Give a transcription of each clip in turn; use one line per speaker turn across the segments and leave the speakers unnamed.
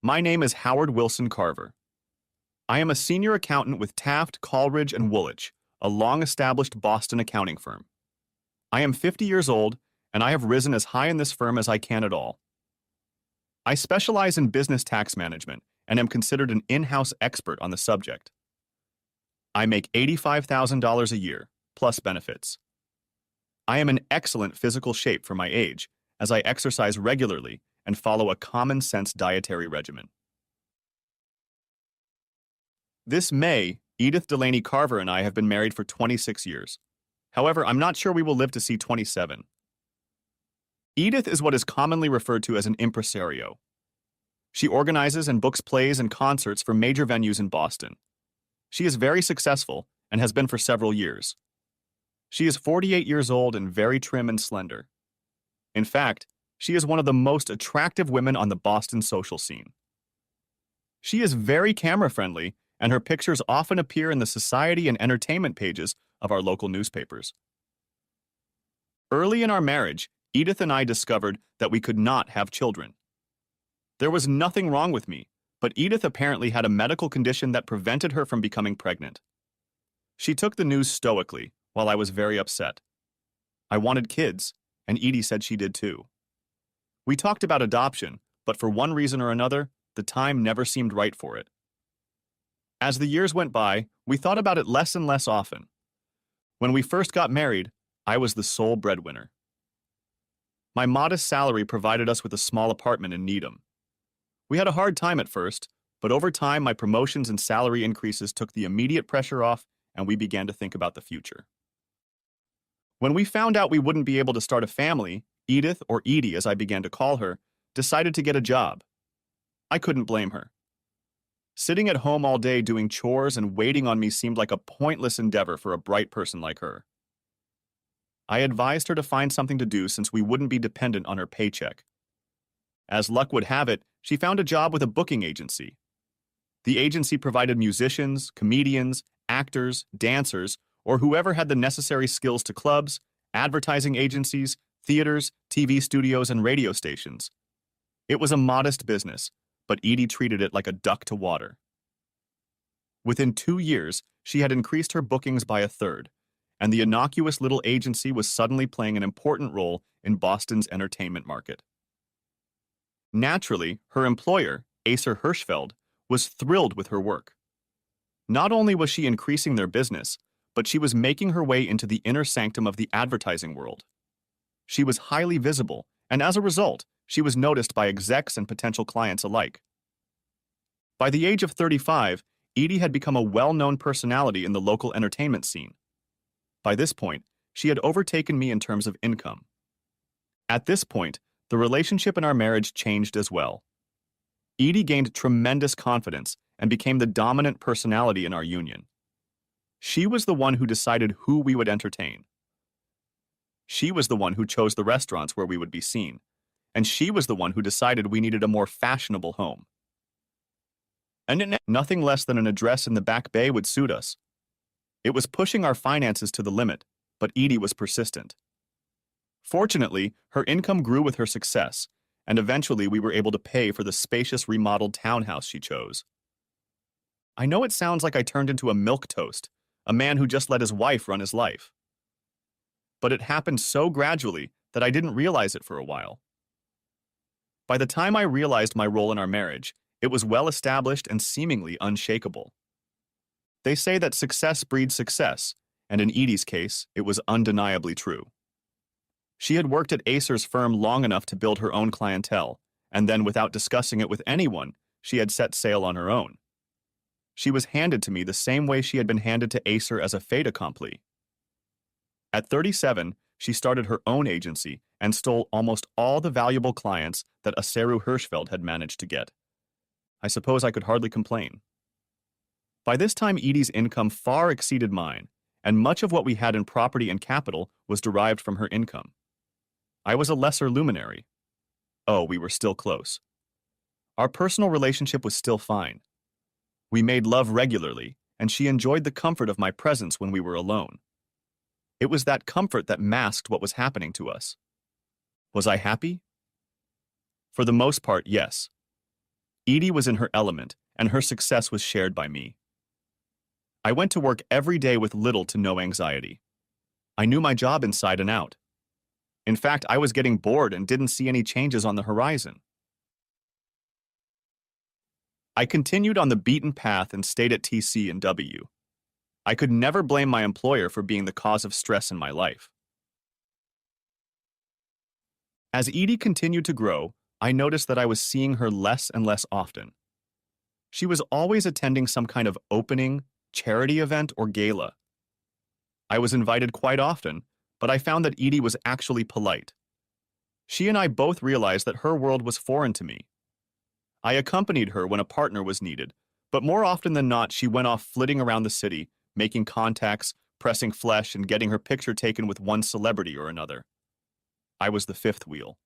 My name is Howard Wilson Carver. I am a senior accountant with Taft, Coleridge, and Woolwich, a long-established Boston accounting firm. I am 50 years old, and I have risen as high in this firm as I can at all. I specialize in business tax management and am considered an in-house expert on the subject. I make $85,000 a year, plus benefits. I am in excellent physical shape for my age, as I exercise regularly and follow a common-sense dietary regimen. This May, Edith Delaney Carver and I have been married for 26 years. However, I'm not sure we will live to see 27. Edith is what is commonly referred to as an impresario. She organizes and books plays and concerts for major venues in Boston. She is very successful and has been for several years. She is 48 years old and very trim and slender. In fact, she is one of the most attractive women on the Boston social scene. She is very camera-friendly, and her pictures often appear in the society and entertainment pages of our local newspapers. Early in our marriage, Edith and I discovered that we could not have children. There was nothing wrong with me, but Edith apparently had a medical condition that prevented her from becoming pregnant. She took the news stoically, while I was very upset. I wanted kids, and Edie said she did too. We talked about adoption, but for one reason or another, the time never seemed right for it. As the years went by, we thought about it less and less often. When we first got married, I was the sole breadwinner. My modest salary provided us with a small apartment in Needham. We had a hard time at first, but over time my promotions and salary increases took the immediate pressure off, and we began to think about the future. When we found out we wouldn't be able to start a family, Edith, or Edie as I began to call her, decided to get a job. I couldn't blame her. Sitting at home all day doing chores and waiting on me seemed like a pointless endeavor for a bright person like her. I advised her to find something to do since we wouldn't be dependent on her paycheck. As luck would have it, she found a job with a booking agency. The agency provided musicians, comedians, actors, dancers, or whoever had the necessary skills to clubs, advertising agencies, theaters, TV studios, and radio stations. It was a modest business, but Edie treated it like a duck to water. Within 2 years, she had increased her bookings by a third, and the innocuous little agency was suddenly playing an important role in Boston's entertainment market. Naturally, her employer, Acer Hirschfeld, was thrilled with her work. Not only was she increasing their business, but she was making her way into the inner sanctum of the advertising world. She was highly visible, and as a result, she was noticed by execs and potential clients alike. By the age of 35, Edie had become a well-known personality in the local entertainment scene. By this point, she had overtaken me in terms of income. At this point, the relationship in our marriage changed as well. Edie gained tremendous confidence and became the dominant personality in our union. She was the one who decided who we would entertain. She was the one who chose the restaurants where we would be seen, and she was the one who decided we needed a more fashionable home. And nothing less than an address in the Back Bay would suit us. It was pushing our finances to the limit, but Edie was persistent. Fortunately, her income grew with her success, and eventually we were able to pay for the spacious remodeled townhouse she chose. I know it sounds like I turned into a milquetoast, a man who just let his wife run his life. But it happened so gradually that I didn't realize it for a while. By the time I realized my role in our marriage, it was well established and seemingly unshakable. They say that success breeds success, and in Edie's case, it was undeniably true. She had worked at Acer's firm long enough to build her own clientele, and then without discussing it with anyone, she had set sail on her own. She was handed to me the same way she had been handed to Acer as a fait accompli. At 37, she started her own agency and stole almost all the valuable clients that Aceru Hirschfeld had managed to get. I suppose I could hardly complain. By this time, Edie's income far exceeded mine, and much of what we had in property and capital was derived from her income. I was a lesser luminary. Oh, we were still close. Our personal relationship was still fine. We made love regularly, and she enjoyed the comfort of my presence when we were alone. It was that comfort that masked what was happening to us. Was I happy? For the most part, yes. Edie was in her element, and her success was shared by me. I went to work every day with little to no anxiety. I knew my job inside and out. In fact, I was getting bored and didn't see any changes on the horizon. I continued on the beaten path and stayed at TC and W. I could never blame my employer for being the cause of stress in my life. As Edie continued to grow, I noticed that I was seeing her less and less often. She was always attending some kind of opening, charity event, or gala. I was invited quite often, but I found that Edie was actually polite. She and I both realized that her world was foreign to me. I accompanied her when a partner was needed, but more often than not, she went off flitting around the city, making contacts, pressing flesh, and getting her picture taken with one celebrity or another. I was the fifth wheel.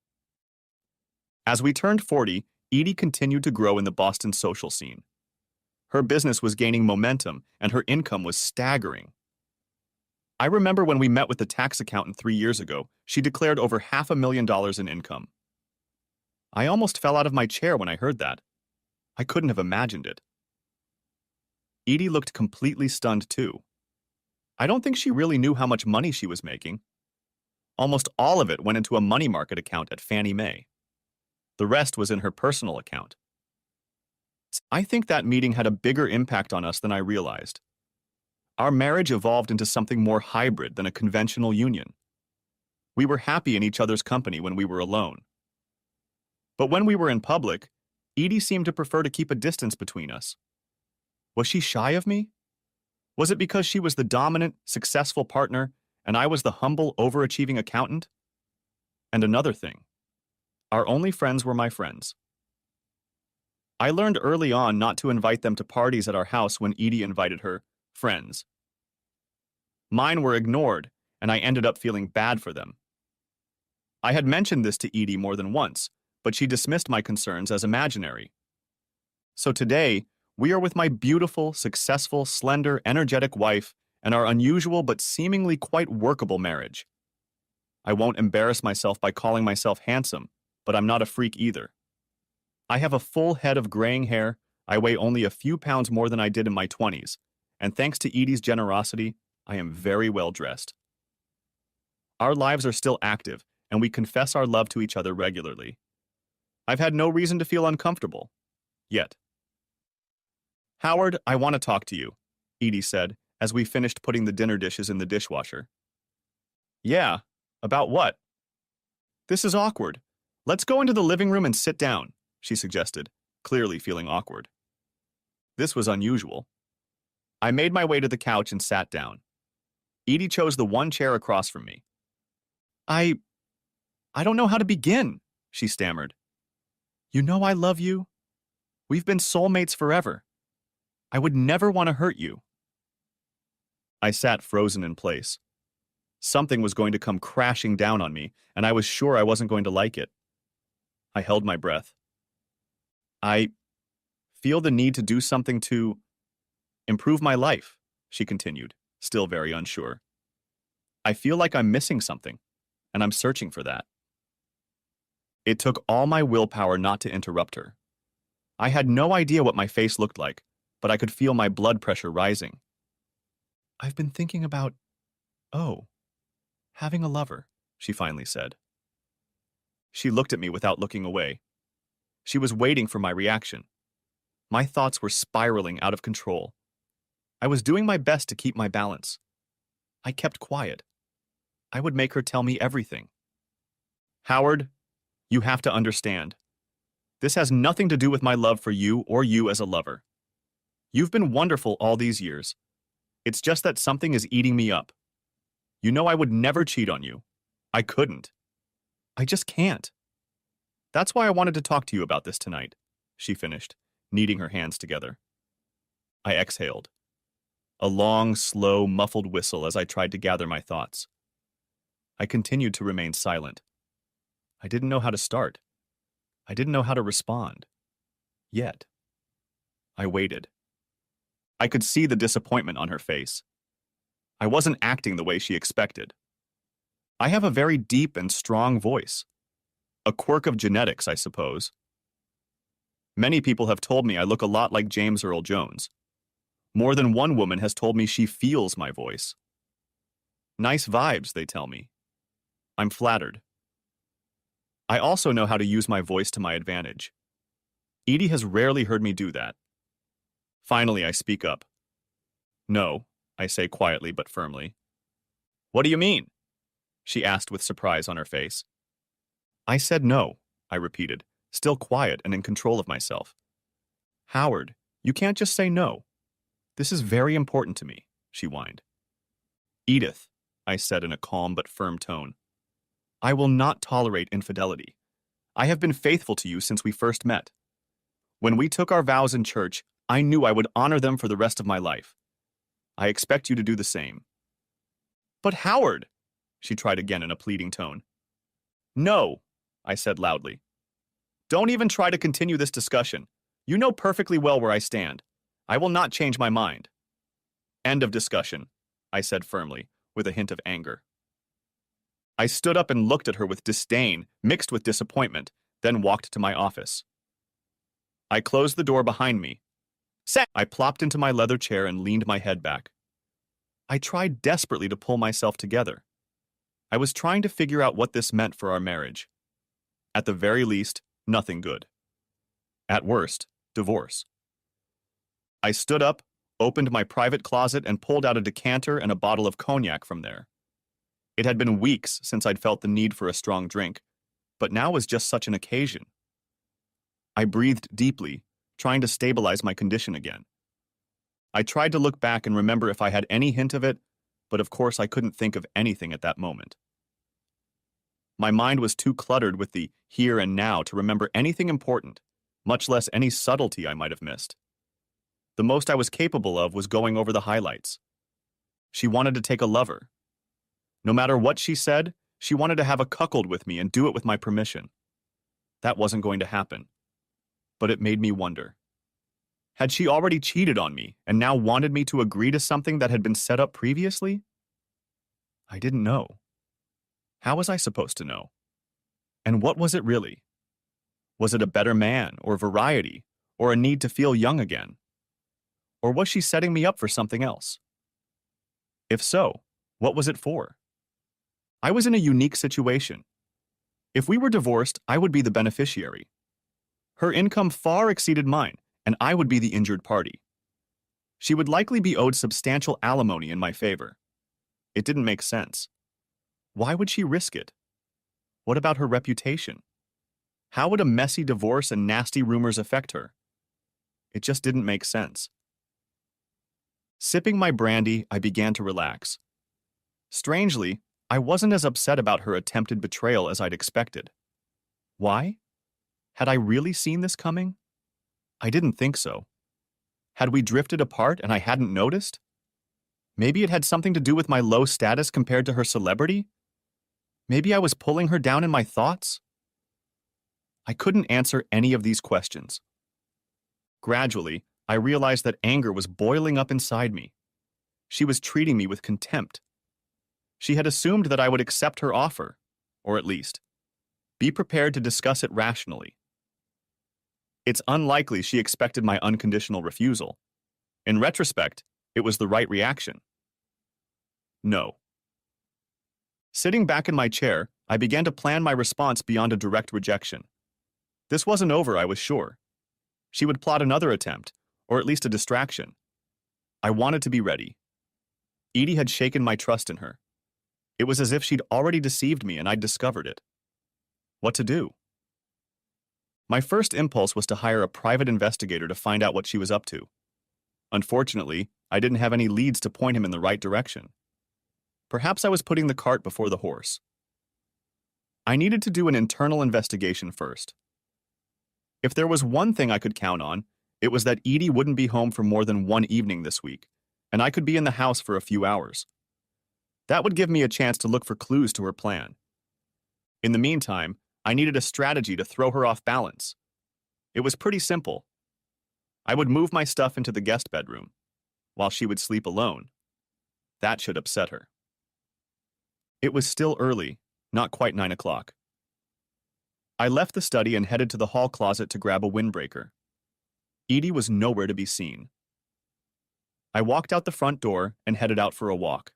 As we turned 40, Edie continued to grow in the Boston social scene. Her business was gaining momentum, and her income was staggering. I remember when we met with the tax accountant 3 years ago, she declared over $500,000 in income. I almost fell out of my chair when I heard that. I couldn't have imagined it. Edie looked completely stunned too. I don't think she really knew how much money she was making. Almost all of it went into a money market account at Fannie Mae. The rest was in her personal account. I think that meeting had a bigger impact on us than I realized. Our marriage evolved into something more hybrid than a conventional union. We were happy in each other's company when we were alone. But when we were in public, Edie seemed to prefer to keep a distance between us. Was she shy of me? Was it because she was the dominant, successful partner and I was the humble, overachieving accountant? And another thing, our only friends were my friends. I learned early on not to invite them to parties at our house when Edie invited her friends. Mine were ignored, and I ended up feeling bad for them. I had mentioned this to Edie more than once, but she dismissed my concerns as imaginary. So today, we are with my beautiful, successful, slender, energetic wife and our unusual but seemingly quite workable marriage. I won't embarrass myself by calling myself handsome, but I'm not a freak either. I have a full head of graying hair, I weigh only a few pounds more than I did in my 20s, and thanks to Edie's generosity, I am very well dressed. Our lives are still active, and we confess our love to each other regularly. I've had no reason to feel uncomfortable. Yet. Howard, I want to talk to you, Edie said, as we finished putting the dinner dishes in the dishwasher. Yeah, about what? This is awkward. Let's go into the living room and sit down, she suggested, clearly feeling awkward. This was unusual. I made my way to the couch and sat down. Edie chose the one chair across from me. I don't know how to begin, she stammered. You know I love you. We've been soulmates forever. I would never want to hurt you. I sat frozen in place. Something was going to come crashing down on me, and I was sure I wasn't going to like it. I held my breath. I feel the need to do something to improve my life, she continued, still very unsure. I feel like I'm missing something, and I'm searching for that. It took all my willpower not to interrupt her. I had no idea what my face looked like, but I could feel my blood pressure rising. I've been thinking about, having a lover, she finally said. She looked at me without looking away. She was waiting for my reaction. My thoughts were spiraling out of control. I was doing my best to keep my balance. I kept quiet. I would make her tell me everything. Howard, you have to understand. This has nothing to do with my love for you or you as a lover. You've been wonderful all these years. It's just that something is eating me up. You know I would never cheat on you. I couldn't. I just can't. That's why I wanted to talk to you about this tonight, she finished, kneading her hands together. I exhaled. A long, slow, muffled whistle as I tried to gather my thoughts. I continued to remain silent. I didn't know how to start. I didn't know how to respond. Yet. I waited. I could see the disappointment on her face. I wasn't acting the way she expected. I have a very deep and strong voice. A quirk of genetics, I suppose. Many people have told me I look a lot like James Earl Jones. More than one woman has told me she feels my voice. Nice vibes, they tell me. I'm flattered. I also know how to use my voice to my advantage. Edie has rarely heard me do that. Finally, I speak up. No, I say quietly but firmly. What do you mean? She asked with surprise on her face. I said no, I repeated, still quiet and in control of myself. Howard, you can't just say no. This is very important to me, she whined. Edith, I said in a calm but firm tone, I will not tolerate infidelity. I have been faithful to you since we first met. When we took our vows in church, I knew I would honor them for the rest of my life. I expect you to do the same. But Howard, she tried again in a pleading tone. No, I said loudly. Don't even try to continue this discussion. You know perfectly well where I stand. I will not change my mind. End of discussion, I said firmly, with a hint of anger. I stood up and looked at her with disdain, mixed with disappointment, then walked to my office. I closed the door behind me. I plopped into my leather chair and leaned my head back. I tried desperately to pull myself together. I was trying to figure out what this meant for our marriage. At the very least, nothing good. At worst, divorce. I stood up, opened my private closet, and pulled out a decanter and a bottle of cognac from there. It had been weeks since I'd felt the need for a strong drink, but now was just such an occasion. I breathed deeply, trying to stabilize my condition again. I tried to look back and remember if I had any hint of it, but of course I couldn't think of anything at that moment. My mind was too cluttered with the here and now to remember anything important, much less any subtlety I might have missed. The most I was capable of was going over the highlights. She wanted to take a lover. No matter what she said, she wanted to have a cuckold with me and do it with my permission. That wasn't going to happen. But it made me wonder. Had she already cheated on me and now wanted me to agree to something that had been set up previously? I didn't know. How was I supposed to know? And what was it really? Was it a better man or variety or a need to feel young again? Or was she setting me up for something else? If so, what was it for? I was in a unique situation. If we were divorced, I would be the beneficiary. Her income far exceeded mine, and I would be the injured party. She would likely be owed substantial alimony in my favor. It didn't make sense. Why would she risk it? What about her reputation? How would a messy divorce and nasty rumors affect her? It just didn't make sense. Sipping my brandy, I began to relax. Strangely, I wasn't as upset about her attempted betrayal as I'd expected. Why? Had I really seen this coming? I didn't think so. Had we drifted apart and I hadn't noticed? Maybe it had something to do with my low status compared to her celebrity? Maybe I was pulling her down in my thoughts? I couldn't answer any of these questions. Gradually, I realized that anger was boiling up inside me. She was treating me with contempt. She had assumed that I would accept her offer, or at least, be prepared to discuss it rationally. It's unlikely she expected my unconditional refusal. In retrospect, it was the right reaction. No. Sitting back in my chair, I began to plan my response beyond a direct rejection. This wasn't over, I was sure. She would plot another attempt, or at least a distraction. I wanted to be ready. Edie had shaken my trust in her. It was as if she'd already deceived me and I'd discovered it. What to do? My first impulse was to hire a private investigator to find out what she was up to. Unfortunately, I didn't have any leads to point him in the right direction. Perhaps I was putting the cart before the horse. I needed to do an internal investigation first. If there was one thing I could count on, it was that Edie wouldn't be home for more than one evening this week, and I could be in the house for a few hours. That would give me a chance to look for clues to her plan. In the meantime, I needed a strategy to throw her off balance. It was pretty simple. I would move my stuff into the guest bedroom, while she would sleep alone. That should upset her. It was still early, not quite 9 o'clock. I left the study and headed to the hall closet to grab a windbreaker. Edie was nowhere to be seen. I walked out the front door and headed out for a walk.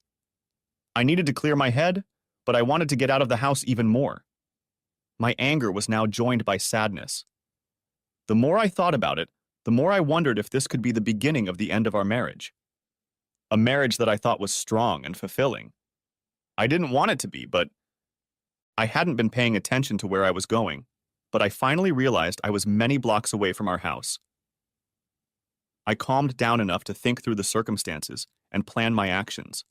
I needed to clear my head, but I wanted to get out of the house even more. My anger was now joined by sadness. The more I thought about it, the more I wondered if this could be the beginning of the end of our marriage. A marriage that I thought was strong and fulfilling. I didn't want it to be, but I hadn't been paying attention to where I was going, but I finally realized I was many blocks away from our house. I calmed down enough to think through the circumstances and plan my actions.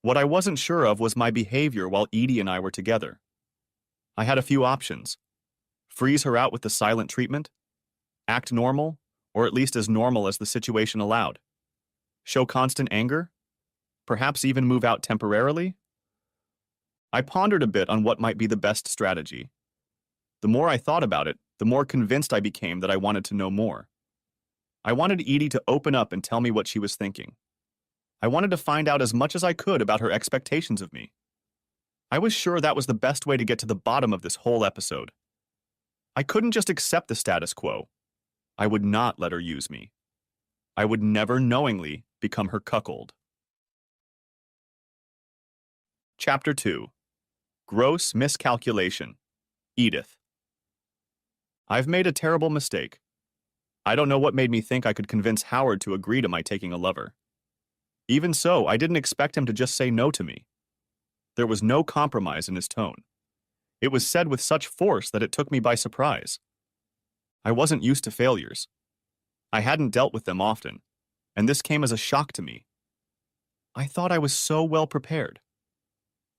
What I wasn't sure of was my behavior while Edie and I were together. I had a few options. Freeze her out with the silent treatment, act normal, or at least as normal as the situation allowed. Show constant anger, perhaps even move out temporarily. I pondered a bit on what might be the best strategy. The more I thought about it, the more convinced I became that I wanted to know more. I wanted Edie to open up and tell me what she was thinking. I wanted to find out as much as I could about her expectations of me. I was sure that was the best way to get to the bottom of this whole episode. I couldn't just accept the status quo. I would not let her use me. I would never knowingly become her cuckold. Chapter 2. Gross Miscalculation. Edith. I've made a terrible mistake. I don't know what made me think I could convince Howard to agree to my taking a lover. Even so, I didn't expect him to just say no to me. There was no compromise in his tone. It was said with such force that it took me by surprise. I wasn't used to failures. I hadn't dealt with them often, and this came as a shock to me. I thought I was so well prepared.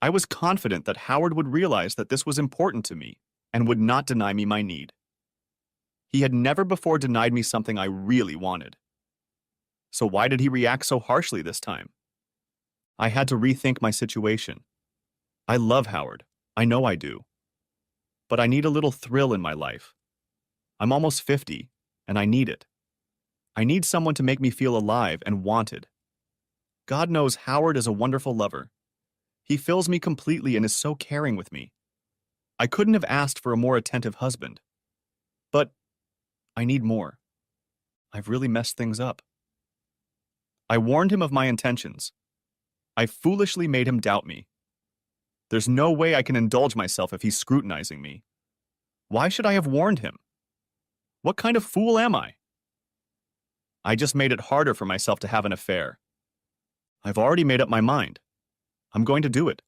I was confident that Howard would realize that this was important to me and would not deny me my need. He had never before denied me something I really wanted. So why did he react so harshly this time? I had to rethink my situation. I love Howard. I know I do. But I need a little thrill in my life. I'm almost 50, and I need it. I need someone to make me feel alive and wanted. God knows Howard is a wonderful lover. He fills me completely and is so caring with me. I couldn't have asked for a more attentive husband. But I need more. I've really messed things up. I warned him of my intentions. I foolishly made him doubt me. There's no way I can indulge myself if he's scrutinizing me. Why should I have warned him? What kind of fool am I? I just made it harder for myself to have an affair. I've already made up my mind. I'm going to do it.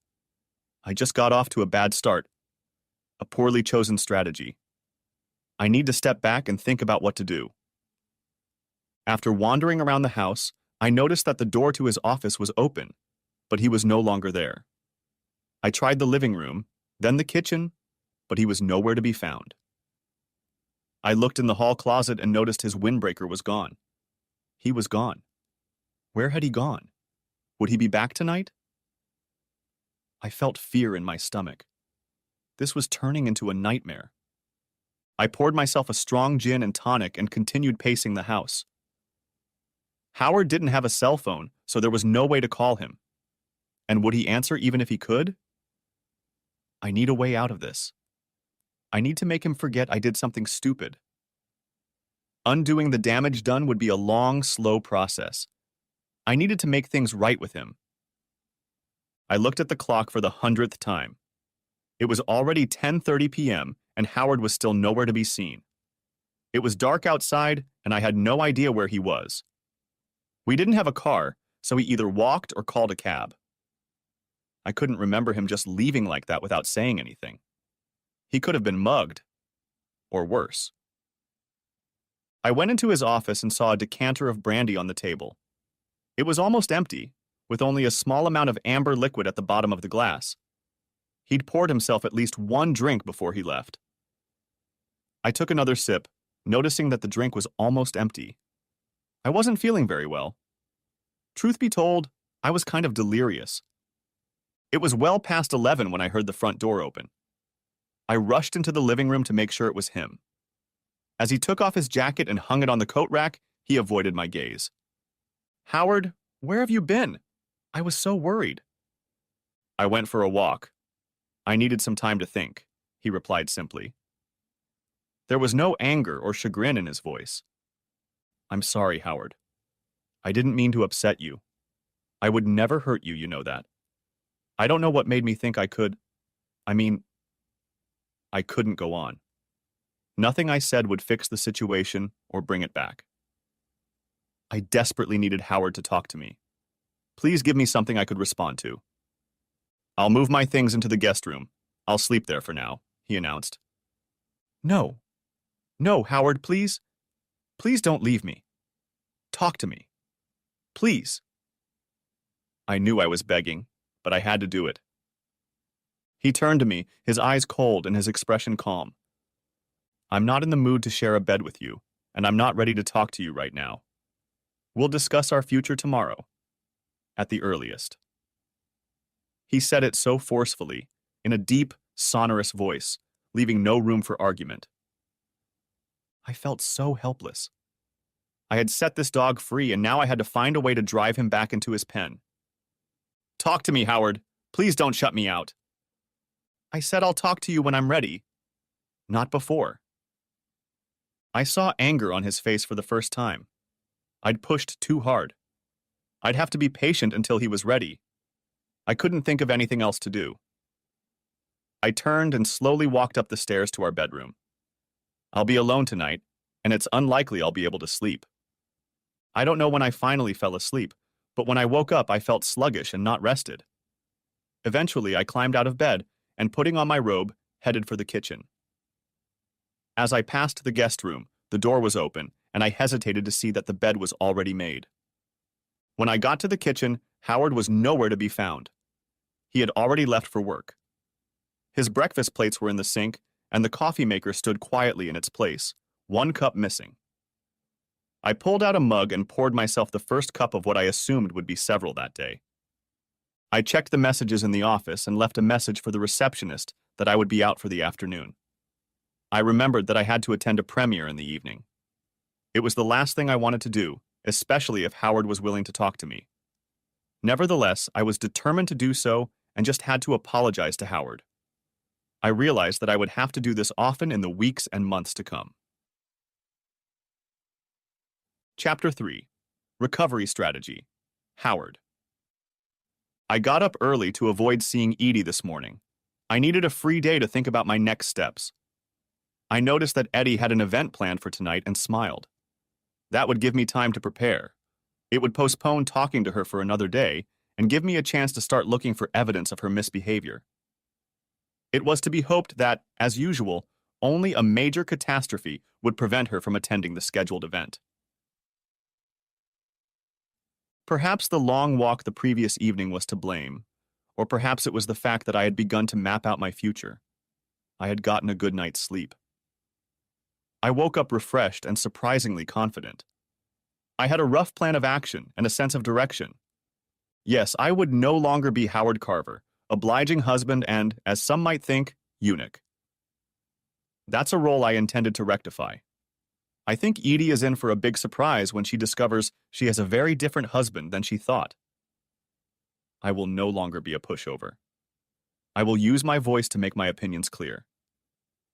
I just got off to a bad start. A poorly chosen strategy. I need to step back and think about what to do. After wandering around the house, I noticed that the door to his office was open, but he was no longer there. I tried the living room, then the kitchen, but he was nowhere to be found. I looked in the hall closet and noticed his windbreaker was gone. He was gone. Where had he gone? Would he be back tonight? I felt fear in my stomach. This was turning into a nightmare. I poured myself a strong gin and tonic and continued pacing the house. Howard didn't have a cell phone, so there was no way to call him. And would he answer even if he could? I need a way out of this. I need to make him forget I did something stupid. Undoing the damage done would be a long, slow process. I needed to make things right with him. I looked at the clock for the 100th time. It was already 10:30 p.m., and Howard was still nowhere to be seen. It was dark outside, and I had no idea where he was. We didn't have a car, so he either walked or called a cab. I couldn't remember him just leaving like that without saying anything. He could have been mugged. Or worse. I went into his office and saw a decanter of brandy on the table. It was almost empty, with only a small amount of amber liquid at the bottom of the glass. He'd poured himself at least one drink before he left. I took another sip, noticing that the drink was almost empty. I wasn't feeling very well. Truth be told, I was kind of delirious. It was well past 11 when I heard the front door open. I rushed into the living room to make sure it was him. As he took off his jacket and hung it on the coat rack, he avoided my gaze. "Howard, where have you been? I was so worried." "I went for a walk. I needed some time to think," he replied simply. There was no anger or chagrin in his voice. I'm sorry, Howard. I didn't mean to upset you. I would never hurt you, you know that. I don't know what made me think I could. I mean, I couldn't go on. Nothing I said would fix the situation or bring it back. I desperately needed Howard to talk to me. Please give me something I could respond to. I'll move my things into the guest room. I'll sleep there for now, he announced. No. No, Howard, please. Please don't leave me. Talk to me. Please. I knew I was begging, but I had to do it. He turned to me, his eyes cold and his expression calm. I'm not in the mood to share a bed with you, and I'm not ready to talk to you right now. We'll discuss our future tomorrow, at the earliest. He said it so forcefully, in a deep, sonorous voice, leaving no room for argument. I felt so helpless. I had set this dog free, and now I had to find a way to drive him back into his pen. Talk to me, Howard. Please don't shut me out. I said I'll talk to you when I'm ready. Not before. I saw anger on his face for the first time. I'd pushed too hard. I'd have to be patient until he was ready. I couldn't think of anything else to do. I turned and slowly walked up the stairs to our bedroom. I'll be alone tonight, and it's unlikely I'll be able to sleep. I don't know when I finally fell asleep, but when I woke up, I felt sluggish and not rested. Eventually, I climbed out of bed and, putting on my robe, headed for the kitchen. As I passed the guest room, the door was open, and I hesitated to see that the bed was already made. When I got to the kitchen, Howard was nowhere to be found. He had already left for work. His breakfast plates were in the sink, and the coffee maker stood quietly in its place, one cup missing. I pulled out a mug and poured myself the first cup of what I assumed would be several that day. I checked the messages in the office and left a message for the receptionist that I would be out for the afternoon. I remembered that I had to attend a premiere in the evening. It was the last thing I wanted to do, especially if Howard was willing to talk to me. Nevertheless, I was determined to do so and just had to apologize to Howard. I realized that I would have to do this often in the weeks and months to come. Chapter 3. Recovery Strategy. Howard. I got up early to avoid seeing Edie this morning. I needed a free day to think about my next steps. I noticed that Eddie had an event planned for tonight and smiled. That would give me time to prepare. It would postpone talking to her for another day and give me a chance to start looking for evidence of her misbehavior. It was to be hoped that, as usual, only a major catastrophe would prevent her from attending the scheduled event. Perhaps the long walk the previous evening was to blame, or perhaps it was the fact that I had begun to map out my future. I had gotten a good night's sleep. I woke up refreshed and surprisingly confident. I had a rough plan of action and a sense of direction. Yes, I would no longer be Howard Carver, obliging husband and, as some might think, eunuch. That's a role I intended to rectify. I think Edie is in for a big surprise when she discovers she has a very different husband than she thought. I will no longer be a pushover. I will use my voice to make my opinions clear.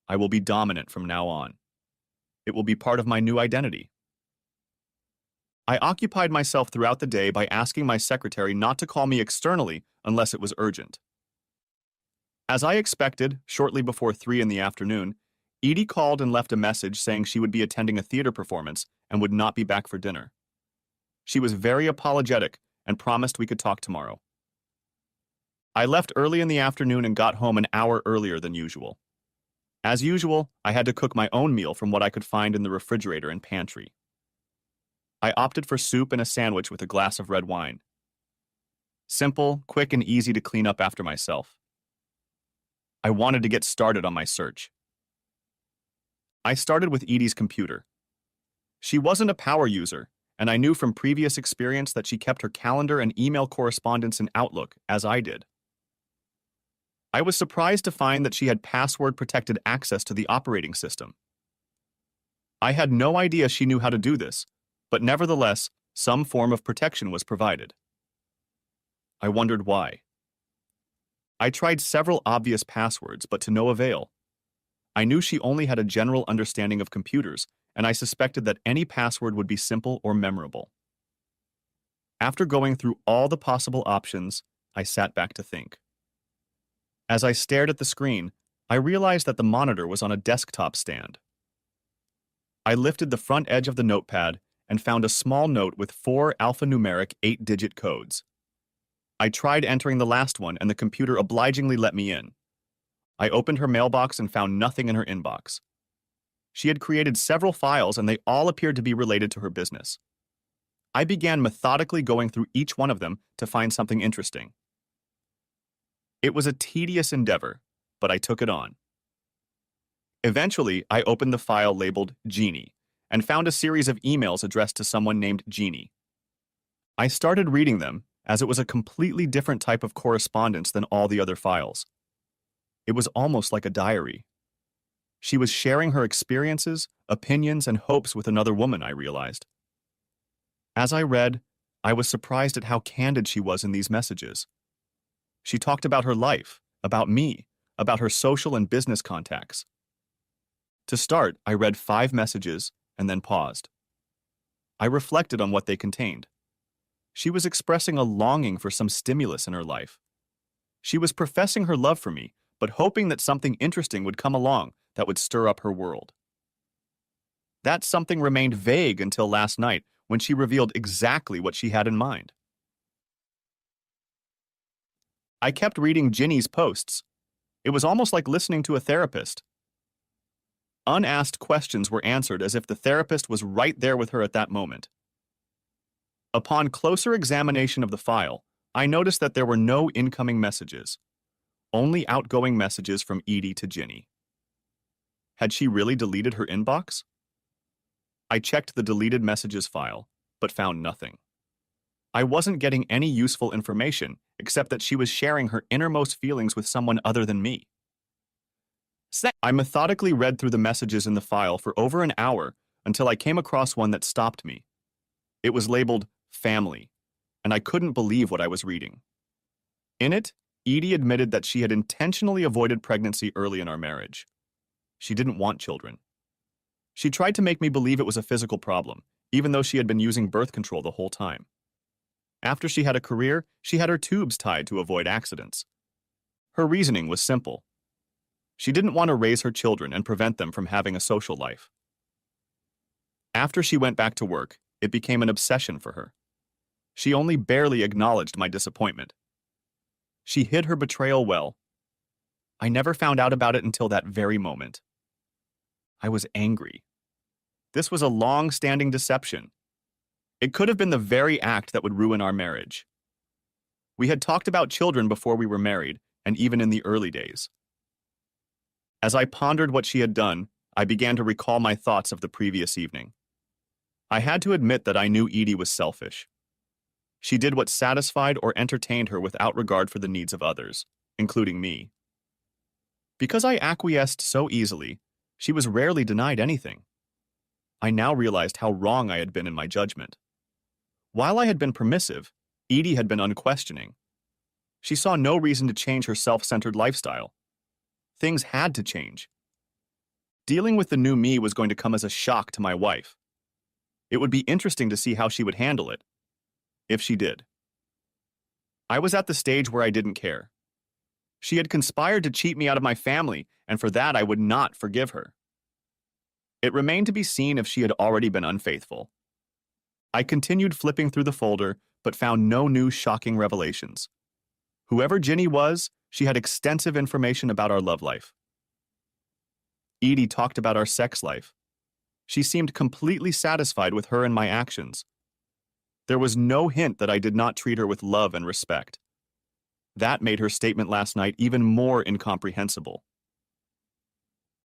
I will be dominant from now on. It will be part of my new identity. I occupied myself throughout the day by asking my secretary not to call me externally unless it was urgent. As I expected, shortly before 3 in the afternoon, Edie called and left a message saying she would be attending a theater performance and would not be back for dinner. She was very apologetic and promised we could talk tomorrow. I left early in the afternoon and got home an hour earlier than usual. As usual, I had to cook my own meal from what I could find in the refrigerator and pantry. I opted for soup and a sandwich with a glass of red wine. Simple, quick, and easy to clean up after myself. I wanted to get started on my search. I started with Edie's computer. She wasn't a power user, and I knew from previous experience that she kept her calendar and email correspondence in Outlook, as I did. I was surprised to find that she had password-protected access to the operating system. I had no idea she knew how to do this, but nevertheless, some form of protection was provided. I wondered why. I tried several obvious passwords, but to no avail. I knew she only had a general understanding of computers and I suspected that any password would be simple or memorable. After going through all the possible options, I sat back to think. As I stared at the screen, I realized that the monitor was on a desktop stand. I lifted the front edge of the notepad and found a small note with 4 alphanumeric 8-digit codes. I tried entering the last one, and the computer obligingly let me in. I opened her mailbox and found nothing in her inbox. She had created several files, and they all appeared to be related to her business. I began methodically going through each one of them to find something interesting. It was a tedious endeavor, but I took it on. Eventually, I opened the file labeled Jeannie and found a series of emails addressed to someone named Jeannie. I started reading them, as it was a completely different type of correspondence than all the other files. It was almost like a diary. She was sharing her experiences, opinions, and hopes with another woman, I realized. As I read, I was surprised at how candid she was in these messages. She talked about her life, about me, about her social and business contacts. To start, I read 5 messages and then paused. I reflected on what they contained. She was expressing a longing for some stimulus in her life. She was professing her love for me, but hoping that something interesting would come along that would stir up her world. That something remained vague until last night, when she revealed exactly what she had in mind. I kept reading Ginny's posts. It was almost like listening to a therapist. Unasked questions were answered as if the therapist was right there with her at that moment. Upon closer examination of the file, I noticed that there were no incoming messages, only outgoing messages from Edie to Ginny. Had she really deleted her inbox? I checked the deleted messages file, but found nothing. I wasn't getting any useful information except that she was sharing her innermost feelings with someone other than me. I methodically read through the messages in the file for over an hour until I came across one that stopped me. It was labeled Family, and I couldn't believe what I was reading. In it, Edie admitted that she had intentionally avoided pregnancy early in our marriage. She didn't want children. She tried to make me believe it was a physical problem, even though she had been using birth control the whole time. After she had a career, she had her tubes tied to avoid accidents. Her reasoning was simple. She didn't want to raise her children and prevent them from having a social life. After she went back to work, it became an obsession for her. She only barely acknowledged my disappointment. She hid her betrayal well. I never found out about it until that very moment. I was angry. This was a long-standing deception. It could have been the very act that would ruin our marriage. We had talked about children before we were married, and even in the early days. As I pondered what she had done, I began to recall my thoughts of the previous evening. I had to admit that I knew Edie was selfish. She did what satisfied or entertained her without regard for the needs of others, including me. Because I acquiesced so easily, she was rarely denied anything. I now realized how wrong I had been in my judgment. While I had been permissive, Edie had been unquestioning. She saw no reason to change her self-centered lifestyle. Things had to change. Dealing with the new me was going to come as a shock to my wife. It would be interesting to see how she would handle it, if she did. I was at the stage where I didn't care. She had conspired to cheat me out of my family, and for that I would not forgive her. It remained to be seen if she had already been unfaithful. I continued flipping through the folder, but found no new shocking revelations. Whoever Ginny was, she had extensive information about our love life. Edie talked about our sex life. She seemed completely satisfied with her and my actions. There was no hint that I did not treat her with love and respect. That made her statement last night even more incomprehensible.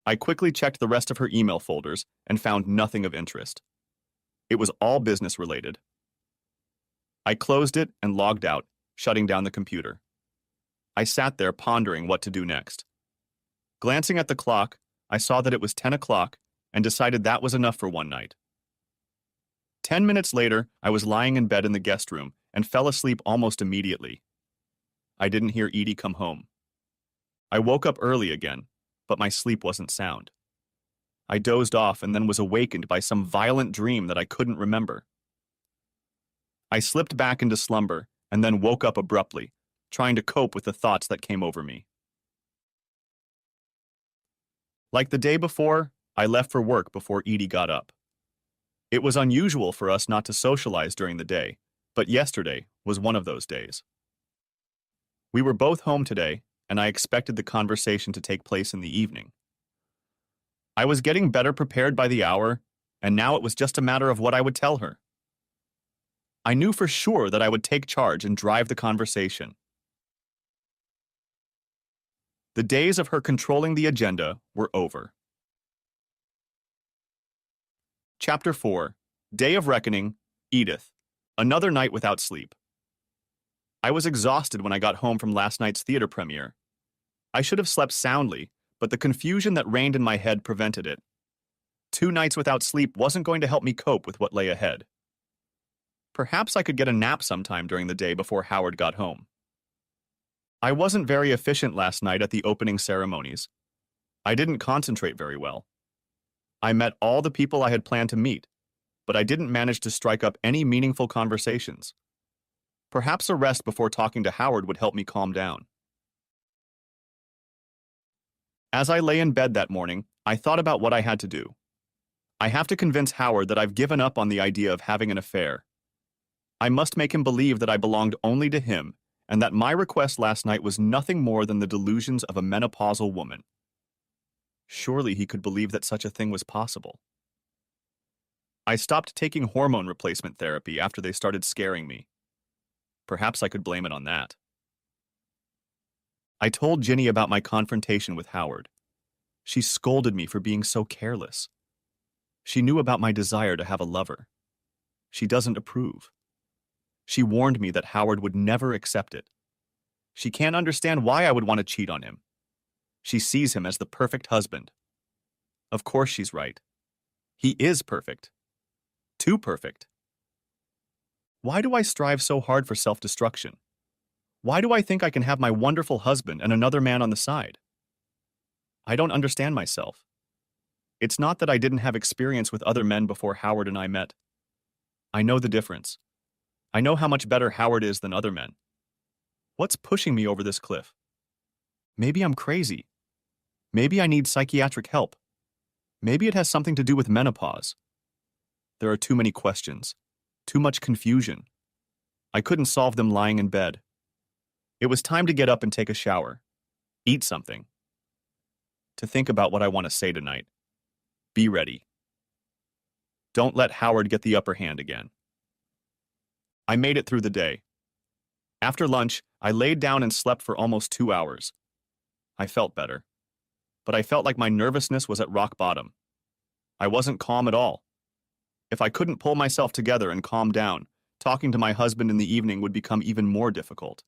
I quickly checked the rest of her email folders and found nothing of interest. It was all business related. I closed it and logged out, shutting down the computer. I sat there pondering what to do next. Glancing at the clock, I saw that it was 10 o'clock and decided that was enough for one night. 10 minutes later, I was lying in bed in the guest room and fell asleep almost immediately. I didn't hear Edie come home. I woke up early again, but my sleep wasn't sound. I dozed off and then was awakened by some violent dream that I couldn't remember. I slipped back into slumber and then woke up abruptly, trying to cope with the thoughts that came over me. Like the day before, I left for work before Edie got up. It was unusual for us not to socialize during the day, but yesterday was one of those days. We were both home today, and I expected the conversation to take place in the evening. I was getting better prepared by the hour, and now it was just a matter of what I would tell her. I knew for sure that I would take charge and drive the conversation. The days of her controlling the agenda were over. Chapter 4. Day of Reckoning, Edith. Another night without sleep. I was exhausted when I got home from last night's theater premiere. I should have slept soundly, but the confusion that reigned in my head prevented it. 2 nights without sleep wasn't going to help me cope with what lay ahead. Perhaps I could get a nap sometime during the day before Howard got home. I wasn't very efficient last night at the opening ceremonies. I didn't concentrate very well. I met all the people I had planned to meet, but I didn't manage to strike up any meaningful conversations. Perhaps a rest before talking to Howard would help me calm down. As I lay in bed that morning, I thought about what I had to do. I have to convince Howard that I've given up on the idea of having an affair. I must make him believe that I belonged only to him and that my request last night was nothing more than the delusions of a menopausal woman. Surely he could believe that such a thing was possible. I stopped taking hormone replacement therapy after they started scaring me. Perhaps I could blame it on that. I told Ginny about my confrontation with Howard. She scolded me for being so careless. She knew about my desire to have a lover. She doesn't approve. She warned me that Howard would never accept it. She can't understand why I would want to cheat on him. She sees him as the perfect husband. Of course she's right. He is perfect. Too perfect. Why do I strive so hard for self-destruction? Why do I think I can have my wonderful husband and another man on the side? I don't understand myself. It's not that I didn't have experience with other men before Howard and I met. I know the difference. I know how much better Howard is than other men. What's pushing me over this cliff? Maybe I'm crazy. Maybe I need psychiatric help. Maybe it has something to do with menopause. There are too many questions, too much confusion. I couldn't solve them lying in bed. It was time to get up and take a shower, eat something, to think about what I want to say tonight. Be ready. Don't let Howard get the upper hand again. I made it through the day. After lunch, I laid down and slept for almost 2 hours. I felt better, but I felt like my nervousness was at rock bottom. I wasn't calm at all. If I couldn't pull myself together and calm down, talking to my husband in the evening would become even more difficult.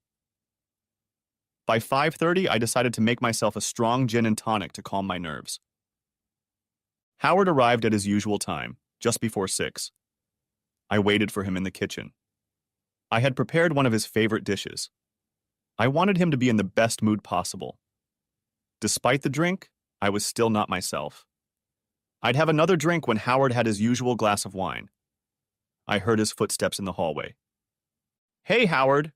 By 5:30, I decided to make myself a strong gin and tonic to calm my nerves. Howard arrived at his usual time, just before 6. I waited for him in the kitchen. I had prepared one of his favorite dishes. I wanted him to be in the best mood possible. Despite the drink, I was still not myself. I'd have another drink when Howard had his usual glass of wine. I heard his footsteps in the hallway. "Hey, Howard!"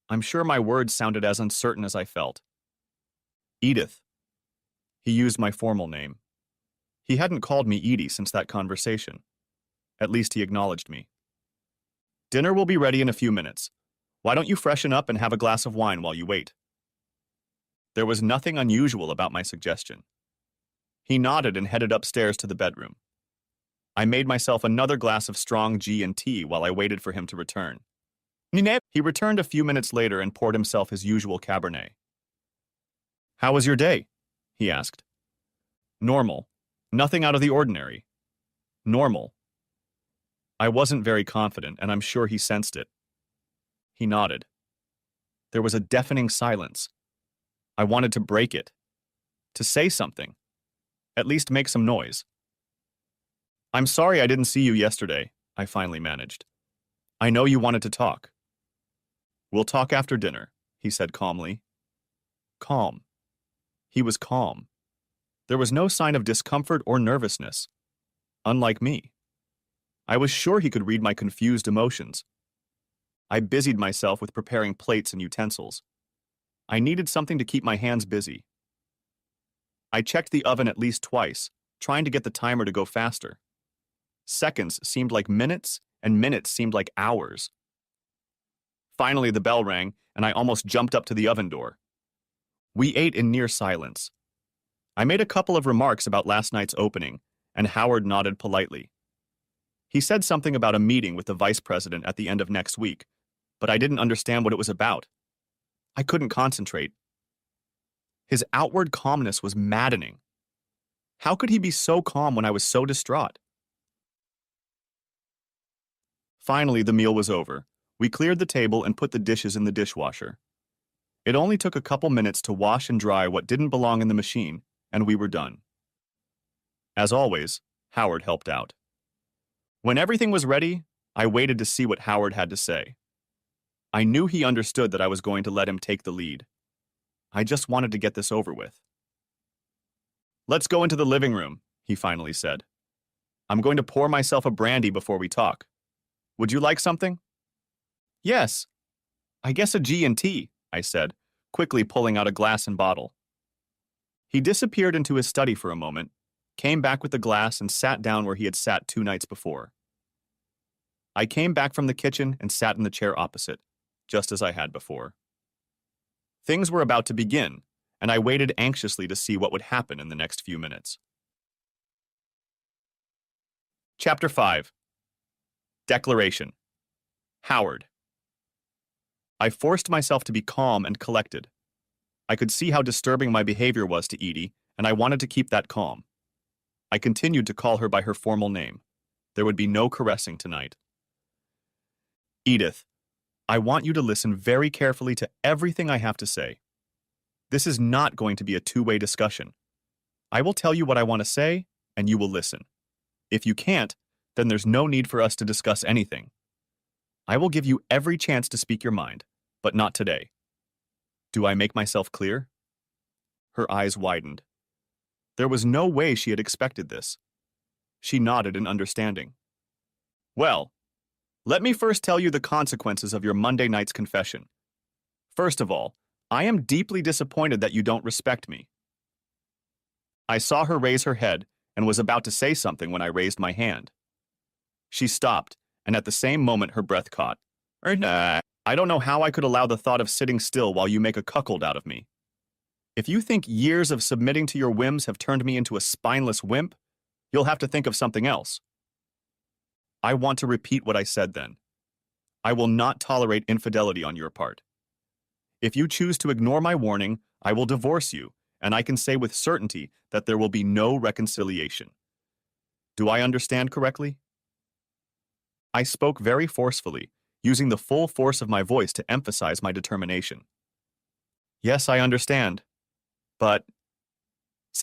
I'm sure my words sounded as uncertain as I felt. "Edith." He used my formal name. He hadn't called me Edie since that conversation. At least he acknowledged me. "Dinner will be ready in a few minutes. Why don't you freshen up and have a glass of wine while you wait?" There was nothing unusual about my suggestion. He nodded and headed upstairs to the bedroom. I made myself another glass of strong G&T while I waited for him to return. He returned a few minutes later and poured himself his usual Cabernet. "How was your day?" he asked. "Normal. Nothing out of the ordinary." "Normal." I wasn't very confident, and I'm sure he sensed it. He nodded. There was a deafening silence. I wanted to break it. To say something. At least make some noise. "I'm sorry I didn't see you yesterday," I finally managed. "I know you wanted to talk." "We'll talk after dinner," he said calmly. Calm. He was calm. There was no sign of discomfort or nervousness. Unlike me. I was sure he could read my confused emotions. I busied myself with preparing plates and utensils. I needed something to keep my hands busy. I checked the oven at least twice, trying to get the timer to go faster. Seconds seemed like minutes, and minutes seemed like hours. Finally, the bell rang, and I almost jumped up to the oven door. We ate in near silence. I made a couple of remarks about last night's opening, and Howard nodded politely. He said something about a meeting with the vice president at the end of next week, but I didn't understand what it was about. I couldn't concentrate. His outward calmness was maddening. How could he be so calm when I was so distraught? Finally, the meal was over. We cleared the table and put the dishes in the dishwasher. It only took a couple minutes to wash and dry what didn't belong in the machine, and we were done. As always, Howard helped out. When everything was ready, I waited to see what Howard had to say. I knew he understood that I was going to let him take the lead. I just wanted to get this over with. "Let's go into the living room," he finally said. "I'm going to pour myself a brandy before we talk. Would you like something?" "Yes. I guess a G&T," I said, quickly pulling out a glass and bottle. He disappeared into his study for a moment, came back with the glass and sat down where he had sat 2 nights before. I came back from the kitchen and sat in the chair opposite, just as I had before. Things were about to begin, and I waited anxiously to see what would happen in the next few minutes. Chapter 5. Declaration. Howard. I forced myself to be calm and collected. I could see how disturbing my behavior was to Edie, and I wanted to keep that calm. I continued to call her by her formal name. There would be no caressing tonight. "Edith, I want you to listen very carefully to everything I have to say. This is not going to be a two-way discussion. I will tell you what I want to say, and you will listen. If you can't, then there's no need for us to discuss anything. I will give you every chance to speak your mind, but not today. Do I make myself clear?" Her eyes widened. There was no way she had expected this. She nodded in understanding. "Well, let me first tell you the consequences of your Monday night's confession. First of all, I am deeply disappointed that you don't respect me." I saw her raise her head and was about to say something when I raised my hand. She stopped, and at the same moment her breath caught. I don't know how I could allow the thought of sitting still while you make a cuckold out of me. If you think years of submitting to your whims have turned me into a spineless wimp, you'll have to think of something else. I want to repeat what I said then. I will not tolerate infidelity on your part. If you choose to ignore my warning, I will divorce you, and I can say with certainty that there will be no reconciliation. Do I understand correctly? I spoke very forcefully, using the full force of my voice to emphasize my determination. "Yes, I understand. But..."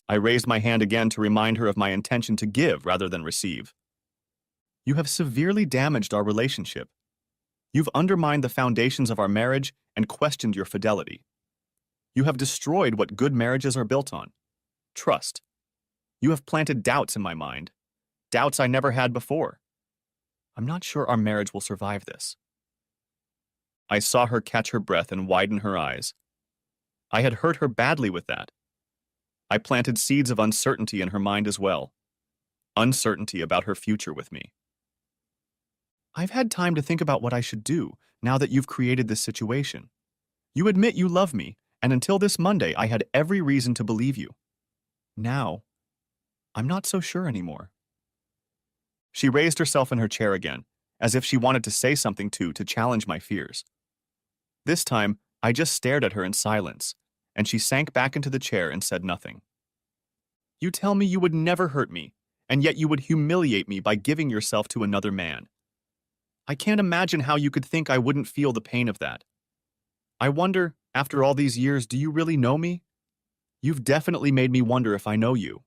I raised my hand again to remind her of my intention to give rather than receive. "You have severely damaged our relationship. You've undermined the foundations of our marriage and questioned your fidelity. You have destroyed what good marriages are built on: trust. You have planted doubts in my mind, doubts I never had before. I'm not sure our marriage will survive this." I saw her catch her breath and widen her eyes. I had hurt her badly with that. I planted seeds of uncertainty in her mind as well. Uncertainty about her future with me. "I've had time to think about what I should do now that you've created this situation. You admit you love me, and until this Monday I had every reason to believe you. Now, I'm not so sure anymore." She raised herself in her chair again, as if she wanted to say something to challenge my fears. This time, I just stared at her in silence, and she sank back into the chair and said nothing. "You tell me you would never hurt me, and yet you would humiliate me by giving yourself to another man. I can't imagine how you could think I wouldn't feel the pain of that. I wonder, after all these years, do you really know me? You've definitely made me wonder if I know you.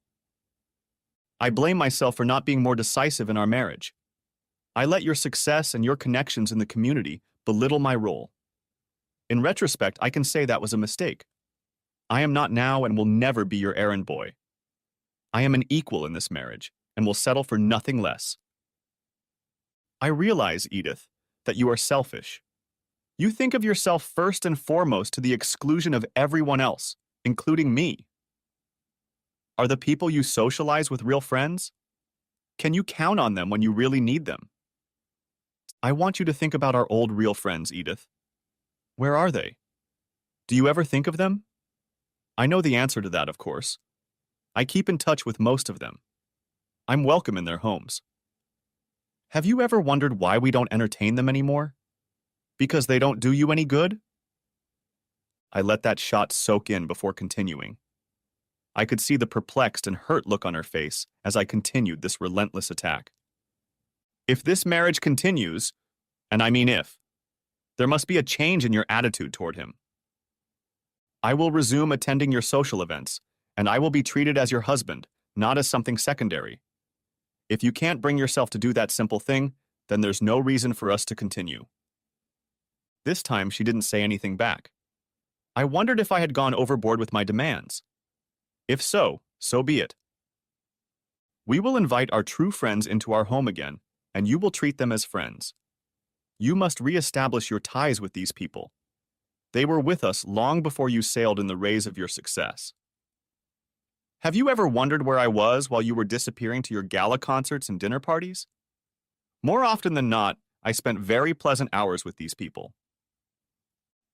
I blame myself for not being more decisive in our marriage. I let your success and your connections in the community belittle my role. In retrospect, I can say that was a mistake. I am not now and will never be your errand boy. I am an equal in this marriage and will settle for nothing less. I realize, Edith, that you are selfish. You think of yourself first and foremost to the exclusion of everyone else, including me. Are the people you socialize with real friends? Can you count on them when you really need them? I want you to think about our old real friends, Edith. Where are they? Do you ever think of them? I know the answer to that, of course. I keep in touch with most of them. I'm welcome in their homes. Have you ever wondered why we don't entertain them anymore? Because they don't do you any good? I let that shot soak in before continuing. I could see the perplexed and hurt look on her face as I continued this relentless attack. If this marriage continues, and I mean if, there must be a change in your attitude toward him. I will resume attending your social events, and I will be treated as your husband, not as something secondary. If you can't bring yourself to do that simple thing, then there's no reason for us to continue. This time she didn't say anything back. I wondered if I had gone overboard with my demands. If so, so be it. We will invite our true friends into our home again, and you will treat them as friends. You must re-establish your ties with these people. They were with us long before you sailed in the rays of your success. Have you ever wondered where I was while you were disappearing to your gala concerts and dinner parties? More often than not, I spent very pleasant hours with these people.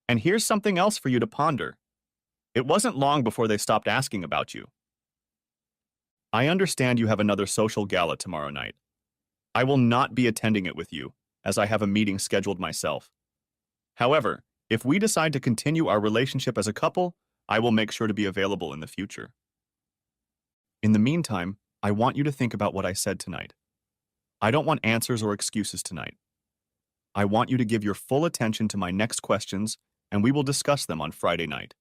And here's something else for you to ponder. It wasn't long before they stopped asking about you. I understand you have another social gala tomorrow night. I will not be attending it with you, as I have a meeting scheduled myself. However, if we decide to continue our relationship as a couple, I will make sure to be available in the future. In the meantime, I want you to think about what I said tonight. I don't want answers or excuses tonight. I want you to give your full attention to my next questions, and we will discuss them on Friday night.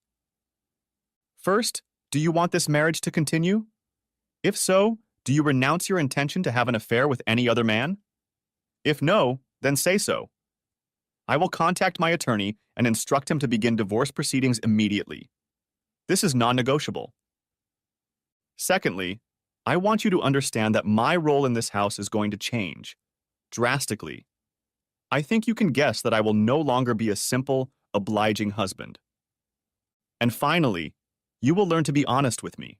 First, do you want this marriage to continue? If so, do you renounce your intention to have an affair with any other man? If no, then say so. I will contact my attorney and instruct him to begin divorce proceedings immediately. This is non-negotiable. Secondly, I want you to understand that my role in this house is going to change, drastically. I think you can guess that I will no longer be a simple, obliging husband. And finally, you will learn to be honest with me.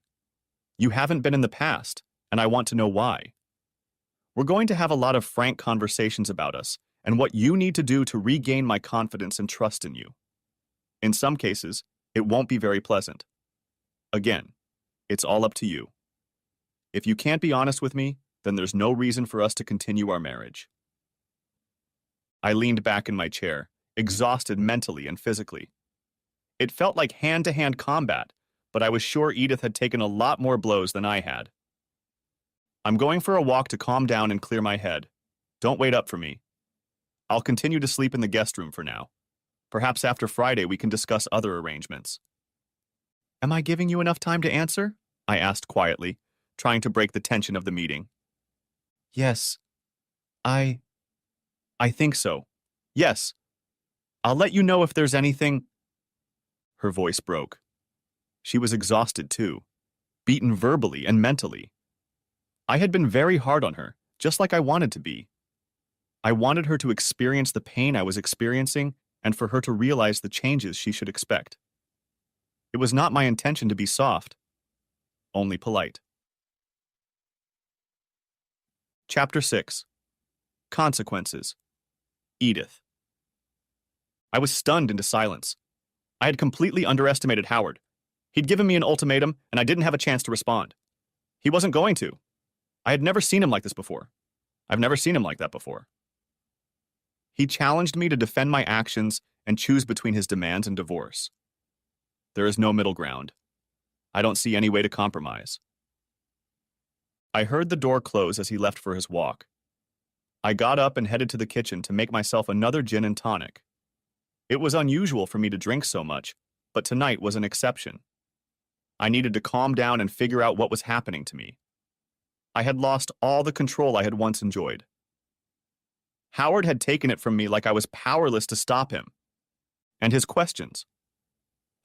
You haven't been in the past, and I want to know why. We're going to have a lot of frank conversations about us and what you need to do to regain my confidence and trust in you. In some cases, it won't be very pleasant. Again, it's all up to you. If you can't be honest with me, then there's no reason for us to continue our marriage. I leaned back in my chair, exhausted mentally and physically. It felt like hand-to-hand combat, but I was sure Edith had taken a lot more blows than I had. I'm going for a walk to calm down and clear my head. Don't wait up for me. I'll continue to sleep in the guest room for now. Perhaps after Friday we can discuss other arrangements. Am I giving you enough time to answer? I asked quietly, trying to break the tension of the meeting. Yes. I think so. Yes. I'll let you know if there's anything. Her voice broke. She was exhausted too, beaten verbally and mentally. I had been very hard on her, just like I wanted to be. I wanted her to experience the pain I was experiencing and for her to realize the changes she should expect. It was not my intention to be soft, only polite. Chapter 6. Consequences. Edith. I was stunned into silence. I had completely underestimated Howard. He'd given me an ultimatum, and I didn't have a chance to respond. He wasn't going to. I had never seen him like this before. I've never seen him like that before. He challenged me to defend my actions and choose between his demands and divorce. There is no middle ground. I don't see any way to compromise. I heard the door close as he left for his walk. I got up and headed to the kitchen to make myself another gin and tonic. It was unusual for me to drink so much, but tonight was an exception. I needed to calm down and figure out what was happening to me. I had lost all the control I had once enjoyed. Howard had taken it from me like I was powerless to stop him. And his questions.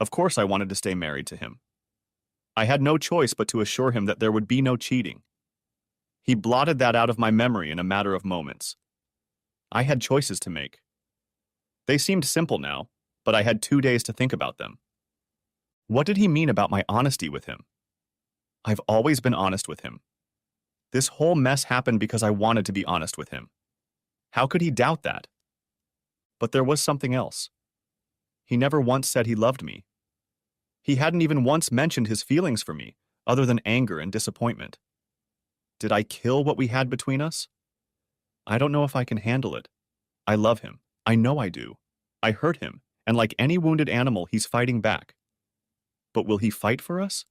Of course I wanted to stay married to him. I had no choice but to assure him that there would be no cheating. He blotted that out of my memory in a matter of moments. I had choices to make. They seemed simple now, but I had 2 days to think about them. What did he mean about my honesty with him? I've always been honest with him. This whole mess happened because I wanted to be honest with him. How could he doubt that? But there was something else. He never once said he loved me. He hadn't even once mentioned his feelings for me, other than anger and disappointment. Did I kill what we had between us? I don't know if I can handle it. I love him. I know I do. I hurt him, and like any wounded animal, he's fighting back. But will he fight for us?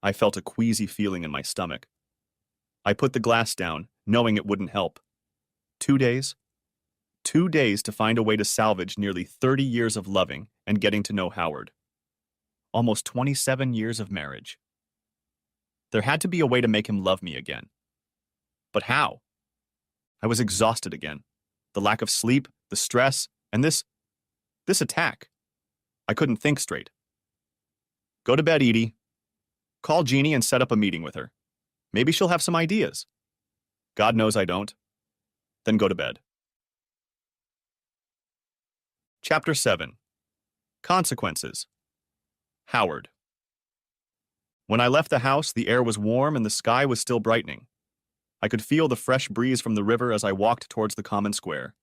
I felt a queasy feeling in my stomach. I put the glass down, knowing it wouldn't help. 2 days? 2 days to find a way to salvage nearly 30 years of loving and getting to know Howard. Almost 27 years of marriage. There had to be a way to make him love me again. But how? I was exhausted again. The lack of sleep, the stress, and this attack. I couldn't think straight. Go to bed, Edie. Call Jeannie and set up a meeting with her. Maybe she'll have some ideas. God knows I don't. Then go to bed. Chapter 7. Consequences. Howard. When I left the house, the air was warm and the sky was still brightening. I could feel the fresh breeze from the river as I walked towards the common square.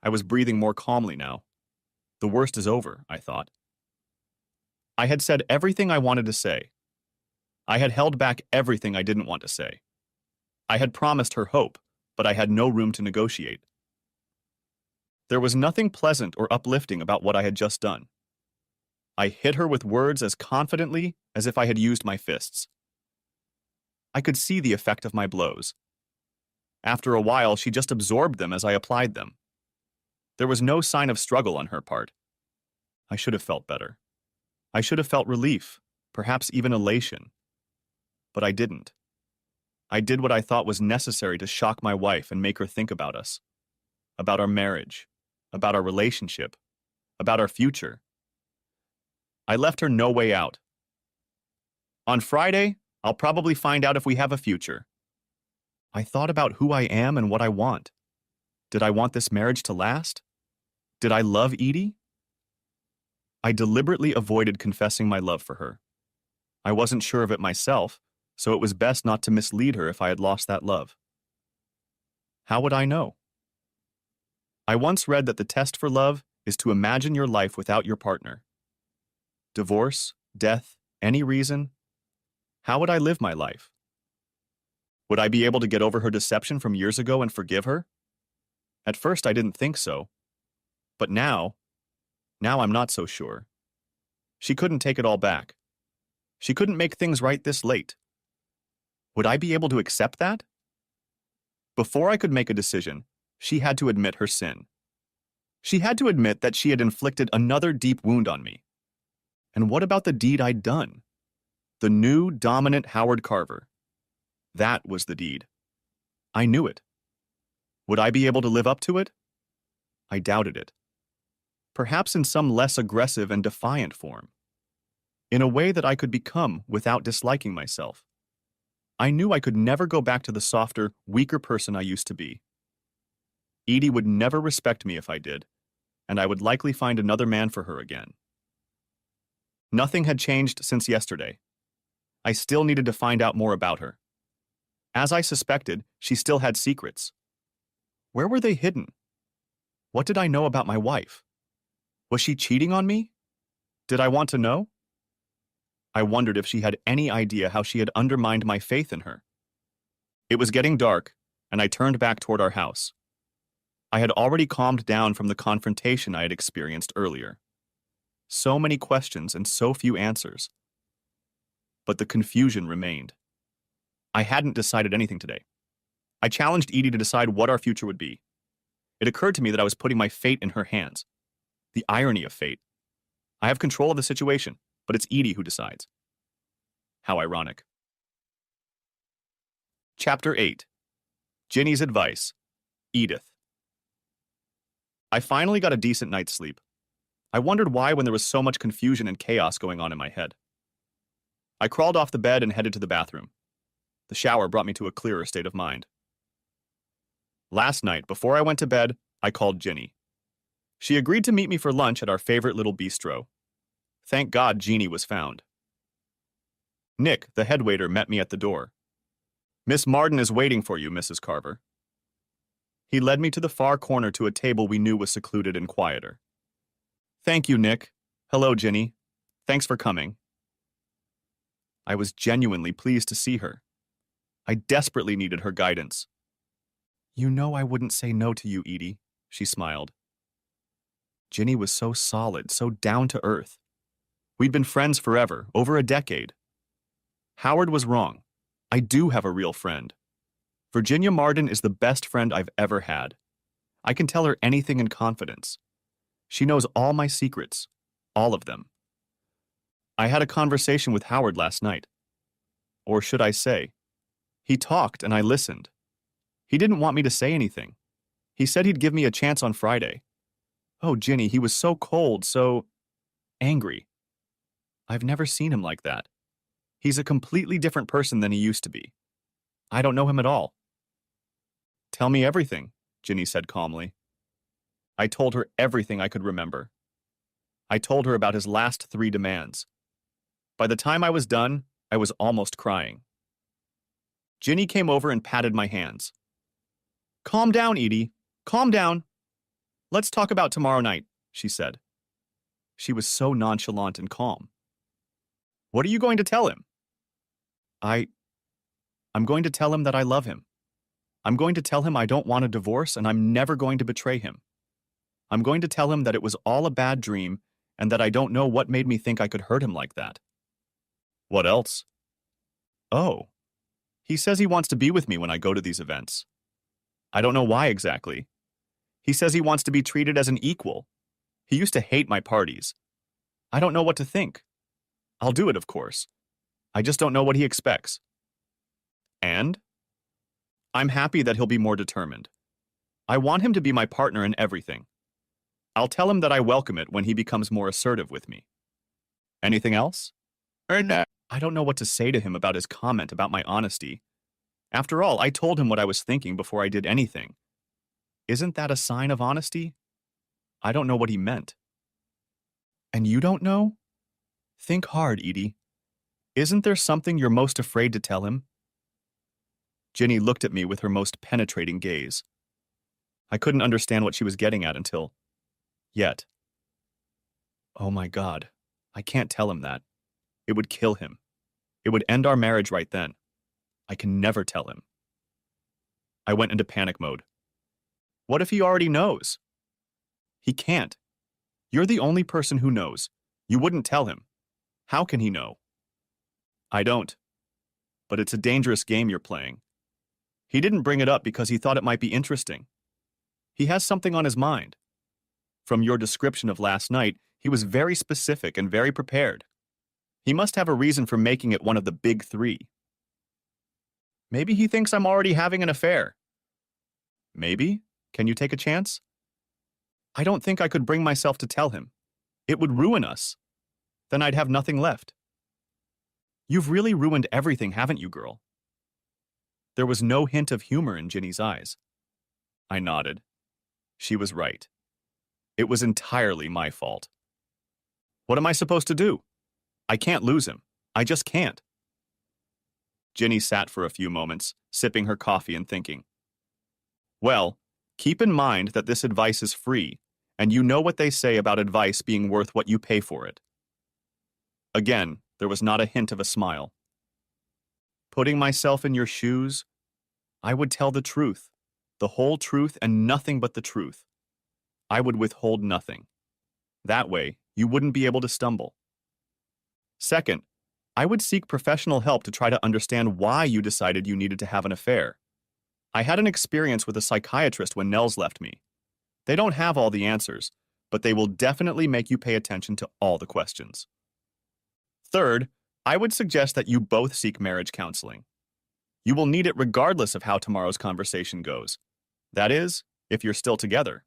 I was breathing more calmly now. The worst is over, I thought. I had said everything I wanted to say. I had held back everything I didn't want to say. I had promised her hope, but I had no room to negotiate. There was nothing pleasant or uplifting about what I had just done. I hit her with words as confidently as if I had used my fists. I could see the effect of my blows. After a while, she just absorbed them as I applied them. There was no sign of struggle on her part. I should have felt better. I should have felt relief, perhaps even elation. But I didn't. I did what I thought was necessary to shock my wife and make her think about us, about our marriage, about our relationship, about our future. I left her no way out. On Friday, I'll probably find out if we have a future. I thought about who I am and what I want. Did I want this marriage to last? Did I love Edie? I deliberately avoided confessing my love for her. I wasn't sure of it myself, so it was best not to mislead her if I had lost that love. How would I know? I once read that the test for love is to imagine your life without your partner. Divorce, death, any reason? How would I live my life? Would I be able to get over her deception from years ago and forgive her? At first I didn't think so. But now I'm not so sure. She couldn't take it all back. She couldn't make things right this late. Would I be able to accept that? Before I could make a decision, she had to admit her sin. She had to admit that she had inflicted another deep wound on me. And what about the deed I'd done? The new, dominant Howard Carver. That was the deed. I knew it. Would I be able to live up to it? I doubted it. Perhaps in some less aggressive and defiant form. In a way that I could become without disliking myself. I knew I could never go back to the softer, weaker person I used to be. Edie would never respect me if I did, and I would likely find another man for her again. Nothing had changed since yesterday. I still needed to find out more about her. As I suspected, she still had secrets. Where were they hidden? What did I know about my wife? Was she cheating on me? Did I want to know? I wondered if she had any idea how she had undermined my faith in her. It was getting dark, and I turned back toward our house. I had already calmed down from the confrontation I had experienced earlier. So many questions and so few answers. But the confusion remained. I hadn't decided anything today. I challenged Edie to decide what our future would be. It occurred to me that I was putting my fate in her hands. The irony of fate. I have control of the situation, but it's Edie who decides. How ironic. Chapter 8. Ginny's Advice. Edith. I finally got a decent night's sleep. I wondered why when there was so much confusion and chaos going on in my head. I crawled off the bed and headed to the bathroom. The shower brought me to a clearer state of mind. Last night, before I went to bed, I called Ginny. She agreed to meet me for lunch at our favorite little bistro. Thank God Jeannie was found. Nick, the head waiter, met me at the door. Miss Marden is waiting for you, Mrs. Carver. He led me to the far corner to a table we knew was secluded and quieter. Thank you, Nick. Hello, Ginny. Thanks for coming. I was genuinely pleased to see her. I desperately needed her guidance. You know I wouldn't say no to you, Edie, she smiled. Ginny was so solid, so down to earth. We'd been friends forever, over a decade. Howard was wrong. I do have a real friend. Virginia Marden is the best friend I've ever had. I can tell her anything in confidence. She knows all my secrets, all of them. I had a conversation with Howard last night. Or should I say, he talked and I listened. He didn't want me to say anything. He said he'd give me a chance on Friday. Oh, Ginny, he was so cold, so angry. I've never seen him like that. He's a completely different person than he used to be. I don't know him at all. Tell me everything, Ginny said calmly. I told her everything I could remember. I told her about his last 3 demands. By the time I was done, I was almost crying. Ginny came over and patted my hands. Calm down, Edie. Calm down. Let's talk about tomorrow night, she said. She was so nonchalant and calm. What are you going to tell him? I'm going to tell him that I love him. I'm going to tell him I don't want a divorce and I'm never going to betray him. I'm going to tell him that it was all a bad dream and that I don't know what made me think I could hurt him like that. What else? Oh, he says he wants to be with me when I go to these events. I don't know why exactly. He says he wants to be treated as an equal. He used to hate my parties. I don't know what to think. I'll do it, of course. I just don't know what he expects. And? I'm happy that he'll be more determined. I want him to be my partner in everything. I'll tell him that I welcome it when he becomes more assertive with me. Anything else? No. I don't know what to say to him about his comment about my honesty. After all, I told him what I was thinking before I did anything. Isn't that a sign of honesty? I don't know what he meant. And you don't know? Think hard, Edie. Isn't there something you're most afraid to tell him? Ginny looked at me with her most penetrating gaze. I couldn't understand what she was getting at until... yet. Oh my God, I can't tell him that. It would kill him. It would end our marriage right then. I can never tell him. I went into panic mode. What if he already knows? He can't. You're the only person who knows. You wouldn't tell him. How can he know? I don't. But it's a dangerous game you're playing. He didn't bring it up because he thought it might be interesting. He has something on his mind. From your description of last night, he was very specific and very prepared. He must have a reason for making it one of the big 3. Maybe he thinks I'm already having an affair. Maybe? Can you take a chance? I don't think I could bring myself to tell him. It would ruin us. Then I'd have nothing left. You've really ruined everything, haven't you, girl? There was no hint of humor in Ginny's eyes. I nodded. She was right. It was entirely my fault. What am I supposed to do? I can't lose him. I just can't. Ginny sat for a few moments, sipping her coffee and thinking. Well, keep in mind that this advice is free, and you know what they say about advice being worth what you pay for it. Again, there was not a hint of a smile. Putting myself in your shoes, I would tell the truth, the whole truth and nothing but the truth. I would withhold nothing. That way, you wouldn't be able to stumble. Second, I would seek professional help to try to understand why you decided you needed to have an affair. I had an experience with a psychiatrist when Nels left me. They don't have all the answers, but they will definitely make you pay attention to all the questions. Third, I would suggest that you both seek marriage counseling. You will need it regardless of how tomorrow's conversation goes. That is, if you're still together.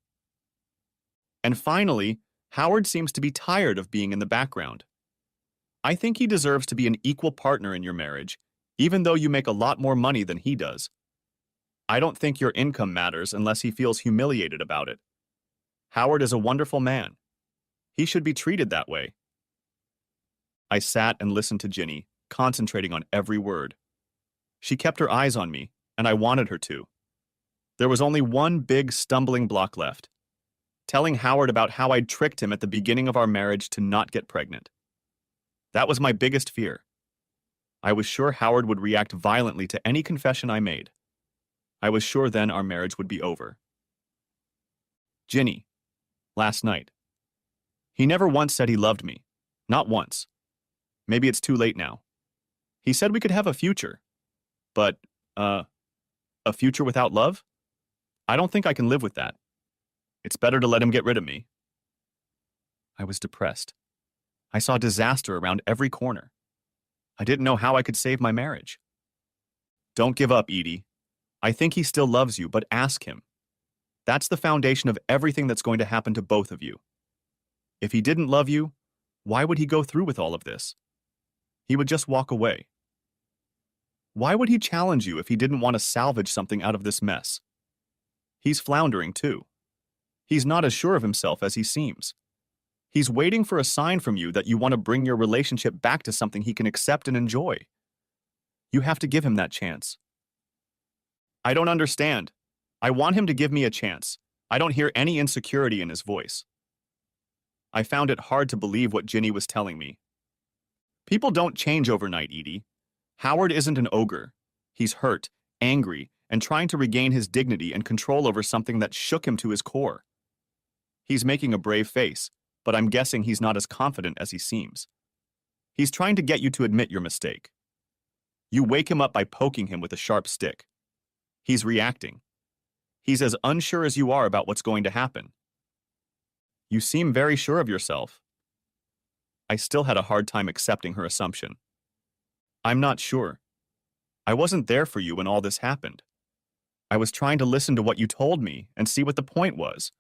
And finally, Howard seems to be tired of being in the background. I think he deserves to be an equal partner in your marriage, even though you make a lot more money than he does. I don't think your income matters unless he feels humiliated about it. Howard is a wonderful man. He should be treated that way. I sat and listened to Ginny, concentrating on every word. She kept her eyes on me, and I wanted her to. There was only one big stumbling block left: telling Howard about how I'd tricked him at the beginning of our marriage to not get pregnant. That was my biggest fear. I was sure Howard would react violently to any confession I made. I was sure then our marriage would be over. Ginny, last night. He never once said he loved me. Not once. Maybe it's too late now. He said we could have a future. But, a future without love? I don't think I can live with that. It's better to let him get rid of me. I was depressed. I saw disaster around every corner. I didn't know how I could save my marriage. Don't give up, Edie. I think he still loves you, but ask him. That's the foundation of everything that's going to happen to both of you. If he didn't love you, why would he go through with all of this? He would just walk away. Why would he challenge you if he didn't want to salvage something out of this mess? He's floundering too. He's not as sure of himself as he seems. He's waiting for a sign from you that you want to bring your relationship back to something he can accept and enjoy. You have to give him that chance. I don't understand. I want him to give me a chance. I don't hear any insecurity in his voice. I found it hard to believe what Ginny was telling me. People don't change overnight, Edie. Howard isn't an ogre. He's hurt, angry, and trying to regain his dignity and control over something that shook him to his core. He's making a brave face, but I'm guessing he's not as confident as he seems. He's trying to get you to admit your mistake. You wake him up by poking him with a sharp stick. He's reacting. He's as unsure as you are about what's going to happen. You seem very sure of yourself. I still had a hard time accepting her assumption. I'm not sure. I wasn't there for you when all this happened. I was trying to listen to what you told me and see what the point was.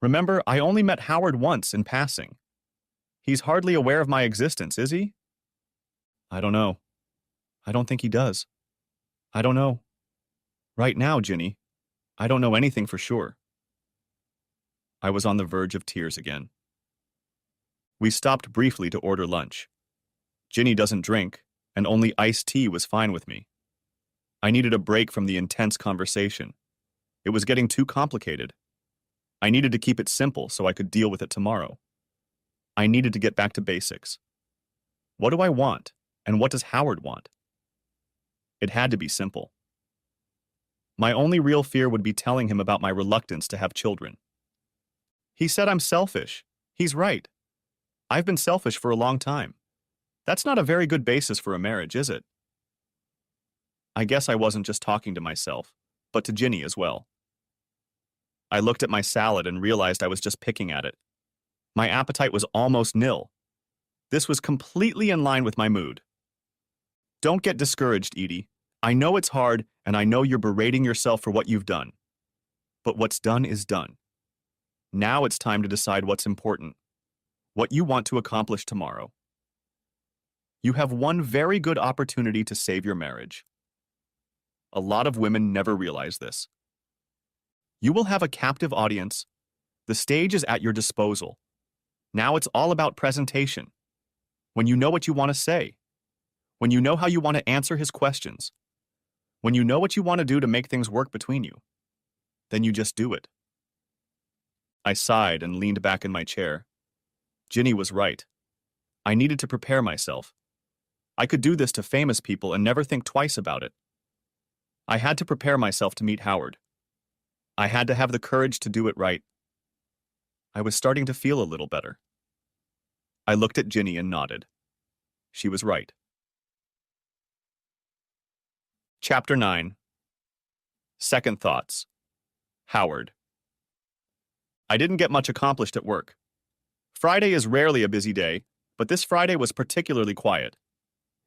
Remember, I only met Howard once in passing. He's hardly aware of my existence, is he? I don't know. I don't think he does. I don't know. Right now, Ginny, I don't know anything for sure. I was on the verge of tears again. We stopped briefly to order lunch. Ginny doesn't drink, and only iced tea was fine with me. I needed a break from the intense conversation. It was getting too complicated. I needed to keep it simple so I could deal with it tomorrow. I needed to get back to basics. What do I want, and what does Howard want? It had to be simple. My only real fear would be telling him about my reluctance to have children. He said I'm selfish. He's right. I've been selfish for a long time. That's not a very good basis for a marriage, is it? I guess I wasn't just talking to myself, but to Ginny as well. I looked at my salad and realized I was just picking at it. My appetite was almost nil. This was completely in line with my mood. Don't get discouraged, Edie. I know it's hard, and I know you're berating yourself for what you've done. But what's done is done. Now it's time to decide what's important, what you want to accomplish tomorrow. You have one very good opportunity to save your marriage. A lot of women never realize this. You will have a captive audience. The stage is at your disposal. Now it's all about presentation. When you know what you want to say, when you know how you want to answer his questions, when you know what you want to do to make things work between you, then you just do it. I sighed and leaned back in my chair. Ginny was right. I needed to prepare myself. I could do this to famous people and never think twice about it. I had to prepare myself to meet Howard. I had to have the courage to do it right. I was starting to feel a little better. I looked at Ginny and nodded. She was right. Chapter 9. Second Thoughts. Howard. I didn't get much accomplished at work. Friday is rarely a busy day, but this Friday was particularly quiet.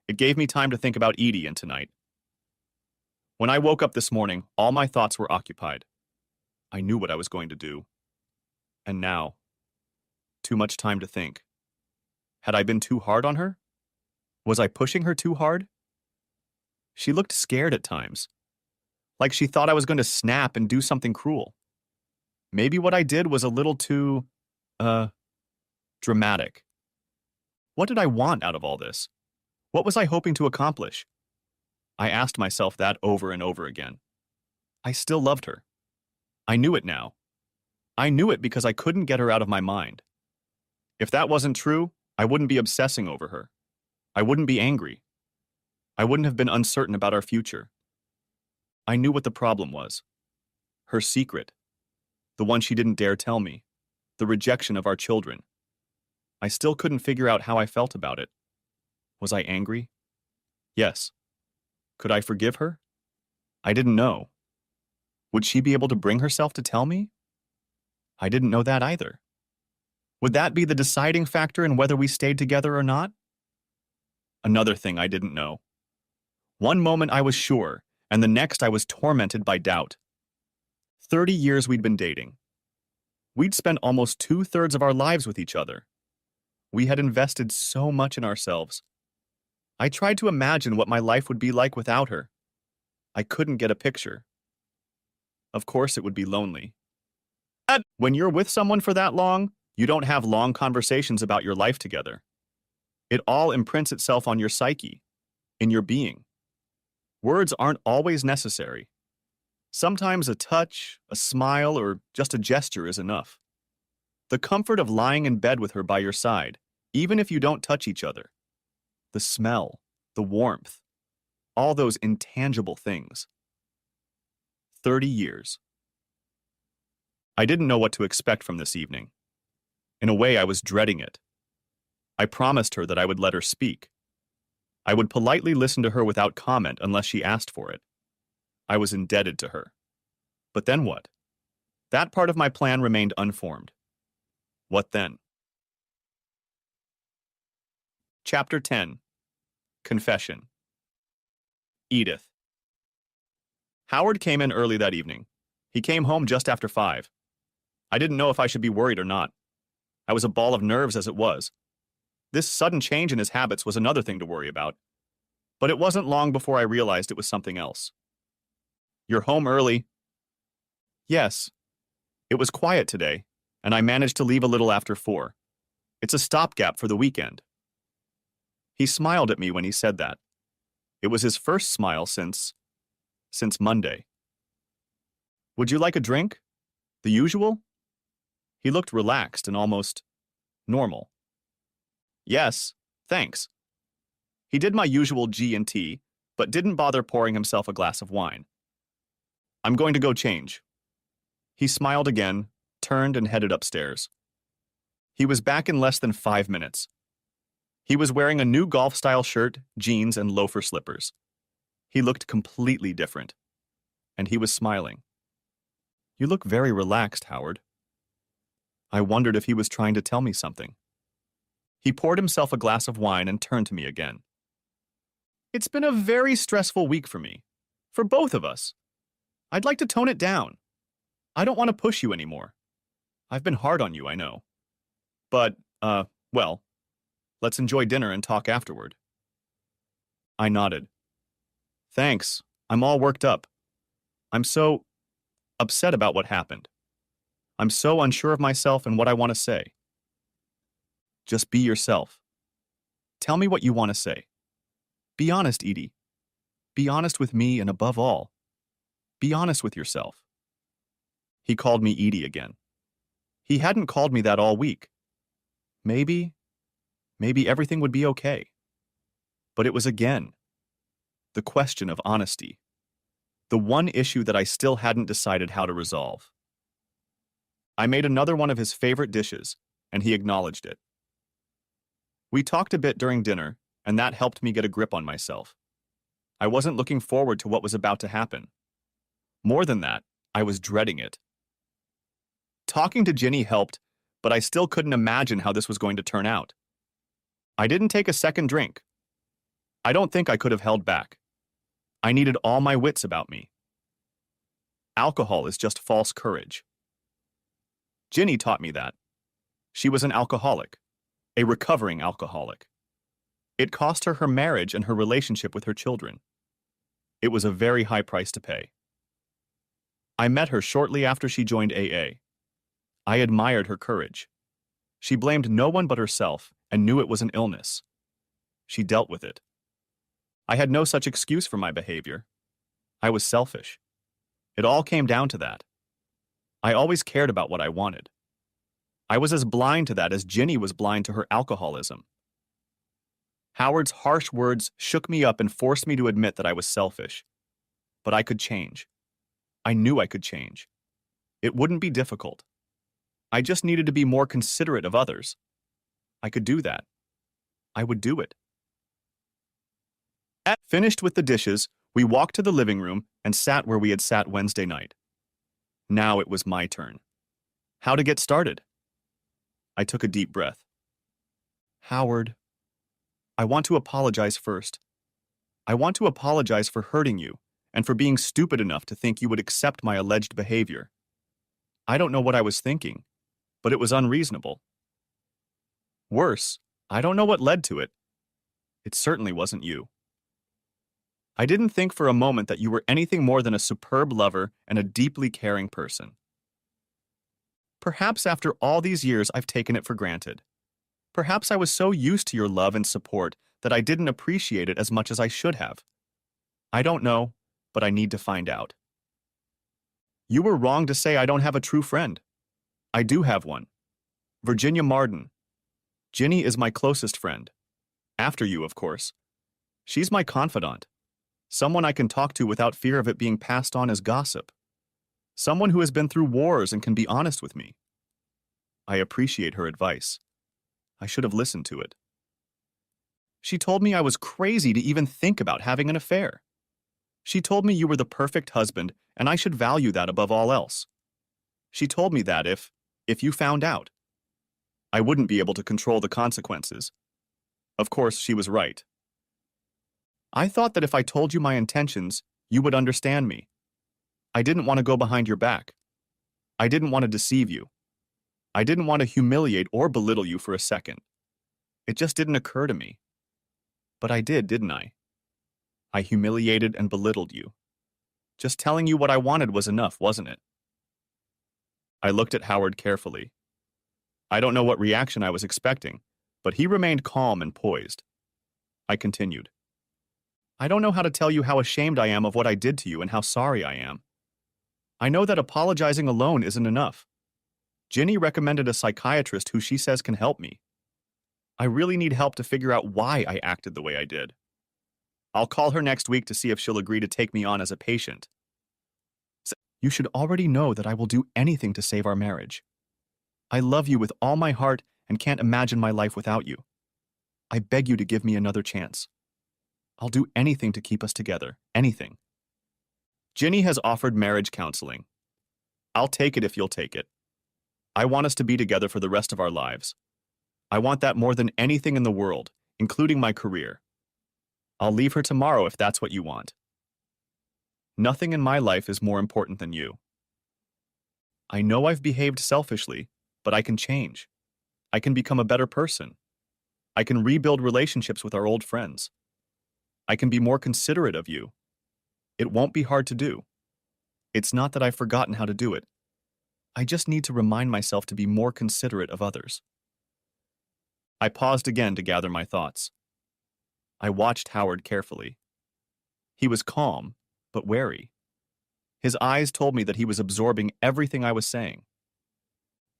It gave me time to think about Edie and tonight. When I woke up this morning, all my thoughts were occupied. I knew what I was going to do. And now, too much time to think. Had I been too hard on her? Was I pushing her too hard? She looked scared at times, like she thought I was going to snap and do something cruel. Maybe what I did was a little too, uh, dramatic. What did I want out of all this? What was I hoping to accomplish? I asked myself that over and over again. I still loved her. I knew it now. I knew it because I couldn't get her out of my mind. If that wasn't true, I wouldn't be obsessing over her. I wouldn't be angry. I wouldn't have been uncertain about our future. I knew what the problem was. Her secret. The one she didn't dare tell me. The rejection of our children. I still couldn't figure out how I felt about it. Was I angry? Yes. Could I forgive her? I didn't know. Would she be able to bring herself to tell me? I didn't know that either. Would that be the deciding factor in whether we stayed together or not? Another thing I didn't know. One moment I was sure, and the next I was tormented by doubt. 30 years we'd been dating. We'd spent almost 2/3 of our lives with each other. We had invested so much in ourselves. I tried to imagine what my life would be like without her. I couldn't get a picture. Of course it would be lonely. When you're with someone for that long, you don't have long conversations about your life together. It all imprints itself on your psyche, in your being. Words aren't always necessary. Sometimes a touch, a smile, or just a gesture is enough. The comfort of lying in bed with her by your side, even if you don't touch each other. The smell, the warmth, all those intangible things. 30 years. I didn't know what to expect from this evening. In a way, I was dreading it. I promised her that I would let her speak. I would politely listen to her without comment unless she asked for it. I was indebted to her. But then what? That part of my plan remained unformed. What then? Chapter 10. Confession. Edith. Howard came in early that evening. He came home just after 5. I didn't know if I should be worried or not. I was a ball of nerves as it was. This sudden change in his habits was another thing to worry about. But it wasn't long before I realized it was something else. You're home early. Yes. It was quiet today, and I managed to leave a little after 4. It's a stopgap for the weekend. He smiled at me when he said that. It was his first smile since Monday. Would you like a drink? The usual? He looked relaxed and almost normal. Yes, thanks. He did my usual G&T, but didn't bother pouring himself a glass of wine. I'm going to go change. He smiled again, turned and headed upstairs. He was back in less than 5 minutes. He was wearing a new golf-style shirt, jeans, and loafer slippers. He looked completely different. And he was smiling. You look very relaxed, Howard. I wondered if he was trying to tell me something. He poured himself a glass of wine and turned to me again. It's been a very stressful week for me. For both of us. I'd like to tone it down. I don't want to push you anymore. I've been hard on you, I know. But, well, let's enjoy dinner and talk afterward. I nodded. Thanks. I'm all worked up. I'm so upset about what happened. I'm so unsure of myself and what I want to say. Just be yourself. Tell me what you want to say. Be honest, Edie. Be honest with me, and above all, be honest with yourself. He called me Edie again. He hadn't called me that all week. Maybe everything would be okay. But it was again. The question of honesty. The one issue that I still hadn't decided how to resolve. I made another one of his favorite dishes, and he acknowledged it. We talked a bit during dinner, and that helped me get a grip on myself. I wasn't looking forward to what was about to happen. More than that, I was dreading it. Talking to Ginny helped, but I still couldn't imagine how this was going to turn out. I didn't take a second drink. I don't think I could have held back. I needed all my wits about me. Alcohol is just false courage. Ginny taught me that. She was an alcoholic, a recovering alcoholic. It cost her her marriage and her relationship with her children. It was a very high price to pay. I met her shortly after she joined AA. I admired her courage. She blamed no one but herself and knew it was an illness. She dealt with it. I had no such excuse for my behavior. I was selfish. It all came down to that. I always cared about what I wanted. I was as blind to that as Ginny was blind to her alcoholism. Howard's harsh words shook me up and forced me to admit that I was selfish. But I could change. I knew I could change. It wouldn't be difficult. I just needed to be more considerate of others. I could do that. I would do it. Finished with the dishes, we walked to the living room and sat where we had sat Wednesday night. Now it was my turn. How to get started? I took a deep breath. Howard, I want to apologize first. I want to apologize for hurting you and for being stupid enough to think you would accept my alleged behavior. I don't know what I was thinking, but it was unreasonable. Worse, I don't know what led to it. It certainly wasn't you. I didn't think for a moment that you were anything more than a superb lover and a deeply caring person. Perhaps after all these years I've taken it for granted. Perhaps I was so used to your love and support that I didn't appreciate it as much as I should have. I don't know, but I need to find out. You were wrong to say I don't have a true friend. I do have one. Virginia Marden. Ginny is my closest friend. After you, of course. She's my confidant. Someone I can talk to without fear of it being passed on as gossip. Someone who has been through wars and can be honest with me. I appreciate her advice. I should have listened to it. She told me I was crazy to even think about having an affair. She told me you were the perfect husband and I should value that above all else. She told me that if you found out, I wouldn't be able to control the consequences. Of course, she was right. I thought that if I told you my intentions, you would understand me. I didn't want to go behind your back. I didn't want to deceive you. I didn't want to humiliate or belittle you for a second. It just didn't occur to me. But I did, didn't I? I humiliated and belittled you. Just telling you what I wanted was enough, wasn't it? I looked at Howard carefully. I don't know what reaction I was expecting, but he remained calm and poised. I continued. I don't know how to tell you how ashamed I am of what I did to you and how sorry I am. I know that apologizing alone isn't enough. Ginny recommended a psychiatrist who she says can help me. I really need help to figure out why I acted the way I did. I'll call her next week to see if she'll agree to take me on as a patient. You should already know that I will do anything to save our marriage. I love you with all my heart and can't imagine my life without you. I beg you to give me another chance. I'll do anything to keep us together, anything. Ginny has offered marriage counseling. I'll take it if you'll take it. I want us to be together for the rest of our lives. I want that more than anything in the world, including my career. I'll leave her tomorrow if that's what you want. Nothing in my life is more important than you. I know I've behaved selfishly, but I can change. I can become a better person. I can rebuild relationships with our old friends. I can be more considerate of you. It won't be hard to do. It's not that I've forgotten how to do it. I just need to remind myself to be more considerate of others. I paused again to gather my thoughts. I watched Howard carefully. He was calm, but wary. His eyes told me that he was absorbing everything I was saying.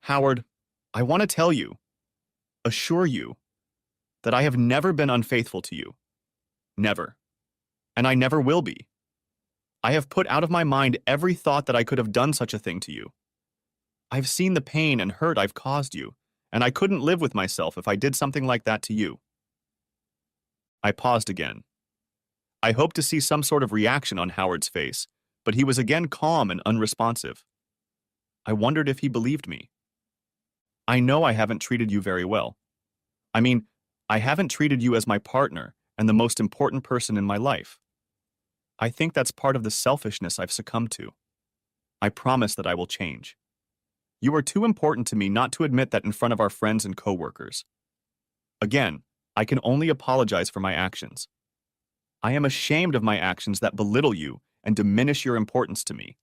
Howard, I want to tell you, assure you, that I have never been unfaithful to you. Never. And I never will be. I have put out of my mind every thought that I could have done such a thing to you. I've seen the pain and hurt I've caused you, and I couldn't live with myself if I did something like that to you. I paused again. I hoped to see some sort of reaction on Howard's face, but he was again calm and unresponsive. I wondered if he believed me. I know I haven't treated you very well. I mean, I haven't treated you as my partner and the most important person in my life. I think that's part of the selfishness I've succumbed to. I promise that I will change. You are too important to me not to admit that in front of our friends and coworkers. Again, I can only apologize for my actions. I am ashamed of my actions that belittle you and diminish your importance to me.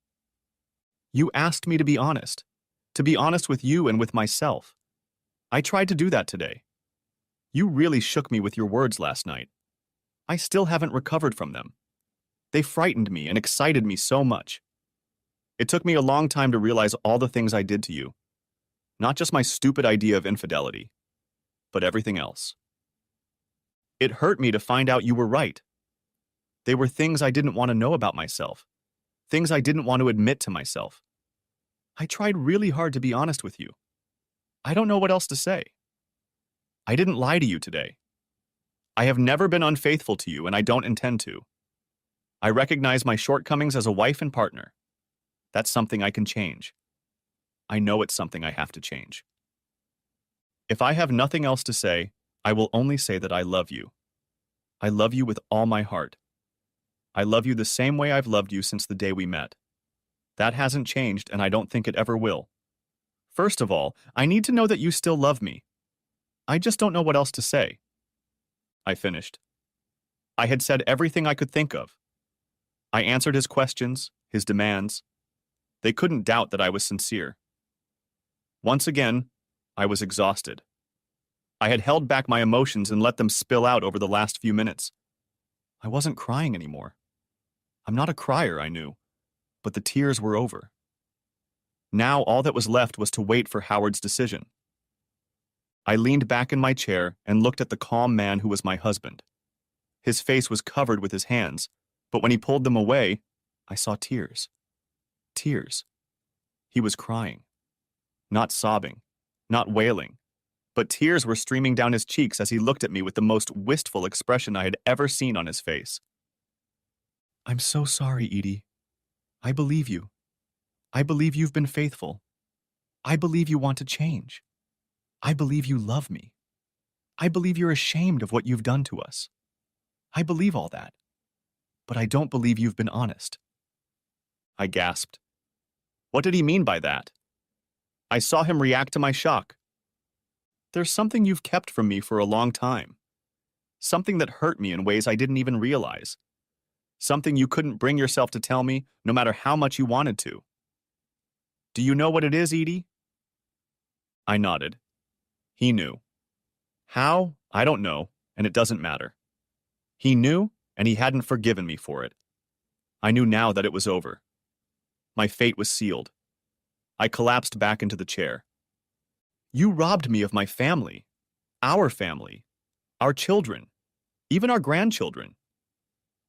You asked me to be honest with you and with myself. I tried to do that today. You really shook me with your words last night. I still haven't recovered from them. They frightened me and excited me so much. It took me a long time to realize all the things I did to you. Not just my stupid idea of infidelity, but everything else. It hurt me to find out you were right. They were things I didn't want to know about myself, things I didn't want to admit to myself. I tried really hard to be honest with you. I don't know what else to say. I didn't lie to you today. I have never been unfaithful to you, and I don't intend to. I recognize my shortcomings as a wife and partner. That's something I can change. I know it's something I have to change. If I have nothing else to say, I will only say that I love you. I love you with all my heart. I love you the same way I've loved you since the day we met. That hasn't changed, and I don't think it ever will. First of all, I need to know that you still love me. I just don't know what else to say. I finished. I had said everything I could think of. I answered his questions, his demands. They couldn't doubt that I was sincere. Once again, I was exhausted. I had held back my emotions and let them spill out over the last few minutes. I wasn't crying anymore. I'm not a crier, I knew, but the tears were over. Now all that was left was to wait for Howard's decision. I leaned back in my chair and looked at the calm man who was my husband. His face was covered with his hands, but when he pulled them away, I saw tears. Tears. He was crying. Not sobbing, not wailing, but tears were streaming down his cheeks as he looked at me with the most wistful expression I had ever seen on his face. I'm so sorry, Edie. I believe you. I believe you've been faithful. I believe you want to change. I believe you love me. I believe you're ashamed of what you've done to us. I believe all that. But I don't believe you've been honest. I gasped. What did he mean by that? I saw him react to my shock. There's something you've kept from me for a long time. Something that hurt me in ways I didn't even realize. Something you couldn't bring yourself to tell me, no matter how much you wanted to. Do you know what it is, Edie? I nodded. He knew. How? I don't know, and it doesn't matter. He knew, and he hadn't forgiven me for it. I knew now that it was over. My fate was sealed. I collapsed back into the chair. You robbed me of my family, our children, even our grandchildren.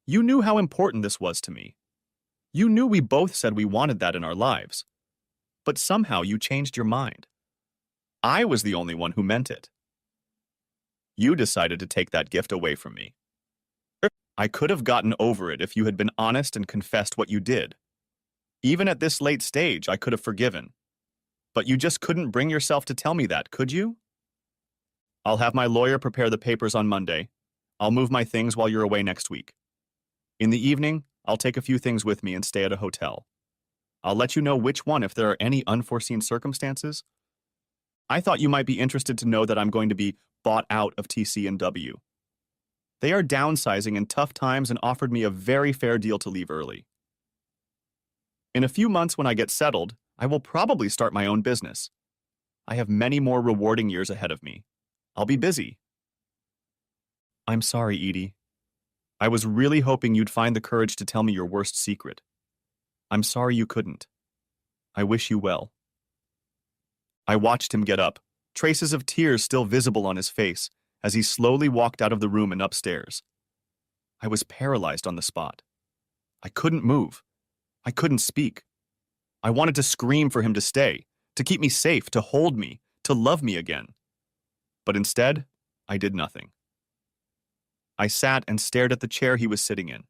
You knew how important this was to me. You knew we both said we wanted that in our lives. But somehow you changed your mind. I was the only one who meant it. You decided to take that gift away from me. I could have gotten over it if you had been honest and confessed what you did. Even at this late stage, I could have forgiven. But you just couldn't bring yourself to tell me that, could you? I'll have my lawyer prepare the papers on Monday. I'll move my things while you're away next week. In the evening, I'll take a few things with me and stay at a hotel. I'll let you know which one if there are any unforeseen circumstances. I thought you might be interested to know that I'm going to be bought out of TC&W. They are downsizing in tough times and offered me a very fair deal to leave early. In a few months when I get settled, I will probably start my own business. I have many more rewarding years ahead of me. I'll be busy. I'm sorry, Edie. I was really hoping you'd find the courage to tell me your worst secret. I'm sorry you couldn't. I wish you well. I watched him get up, traces of tears still visible on his face, as he slowly walked out of the room and upstairs. I was paralyzed on the spot. I couldn't move. I couldn't speak. I wanted to scream for him to stay, to keep me safe, to hold me, to love me again. But instead, I did nothing. I sat and stared at the chair he was sitting in.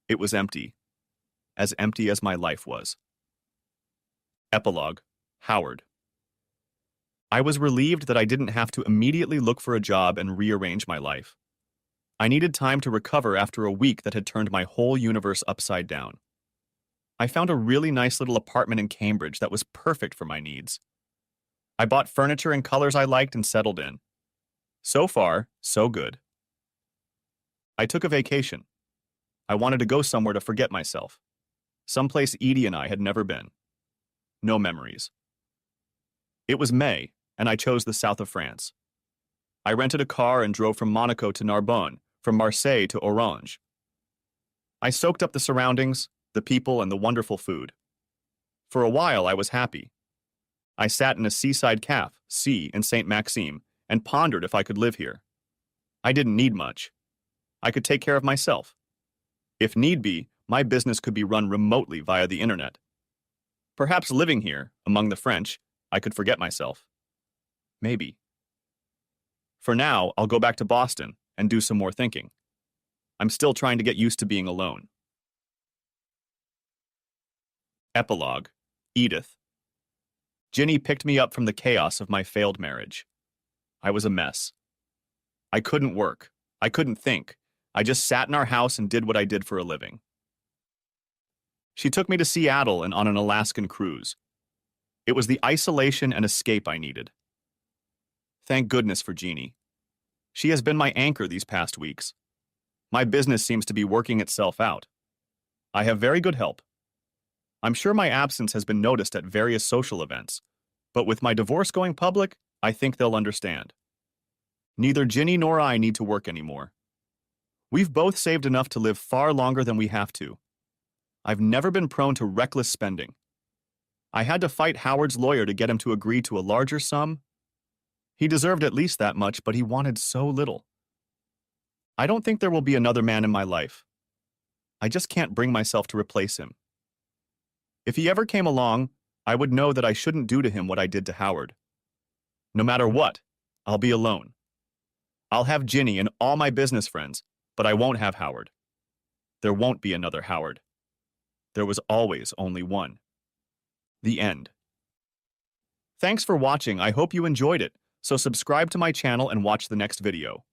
It was empty as my life was. Epilogue, Howard. I was relieved that I didn't have to immediately look for a job and rearrange my life. I needed time to recover after a week that had turned my whole universe upside down. I found a really nice little apartment in Cambridge that was perfect for my needs. I bought furniture in colors I liked and settled in. So far, so good. I took a vacation. I wanted to go somewhere to forget myself. Someplace Edie and I had never been. No memories. It was May, and I chose the south of France. I rented a car and drove from Monaco to Narbonne, from Marseille to Orange. I soaked up the surroundings, the people, and the wonderful food. For a while, I was happy. I sat in a seaside café in Saint Maxime and pondered if I could live here. I didn't need much. I could take care of myself. If need be, my business could be run remotely via the internet. Perhaps living here, among the French, I could forget myself. Maybe. For now, I'll go back to Boston and do some more thinking. I'm still trying to get used to being alone. Epilogue. Edith. Ginny picked me up from the chaos of my failed marriage. I was a mess. I couldn't work. I couldn't think. I just sat in our house and did what I did for a living. She took me to Seattle and on an Alaskan cruise. It was the isolation and escape I needed. Thank goodness for Jeannie. She has been my anchor these past weeks. My business seems to be working itself out. I have very good help. I'm sure my absence has been noticed at various social events, but with my divorce going public, I think they'll understand. Neither Ginny nor I need to work anymore. We've both saved enough to live far longer than we have to. I've never been prone to reckless spending. I had to fight Howard's lawyer to get him to agree to a larger sum. He deserved at least that much, but he wanted so little. I don't think there will be another man in my life. I just can't bring myself to replace him. If he ever came along, I would know that I shouldn't do to him what I did to Howard. No matter what, I'll be alone. I'll have Ginny and all my business friends, but I won't have Howard. There won't be another Howard. There was always only one. The end. Thanks for watching. I hope you enjoyed it, so subscribe to my channel and watch the next video.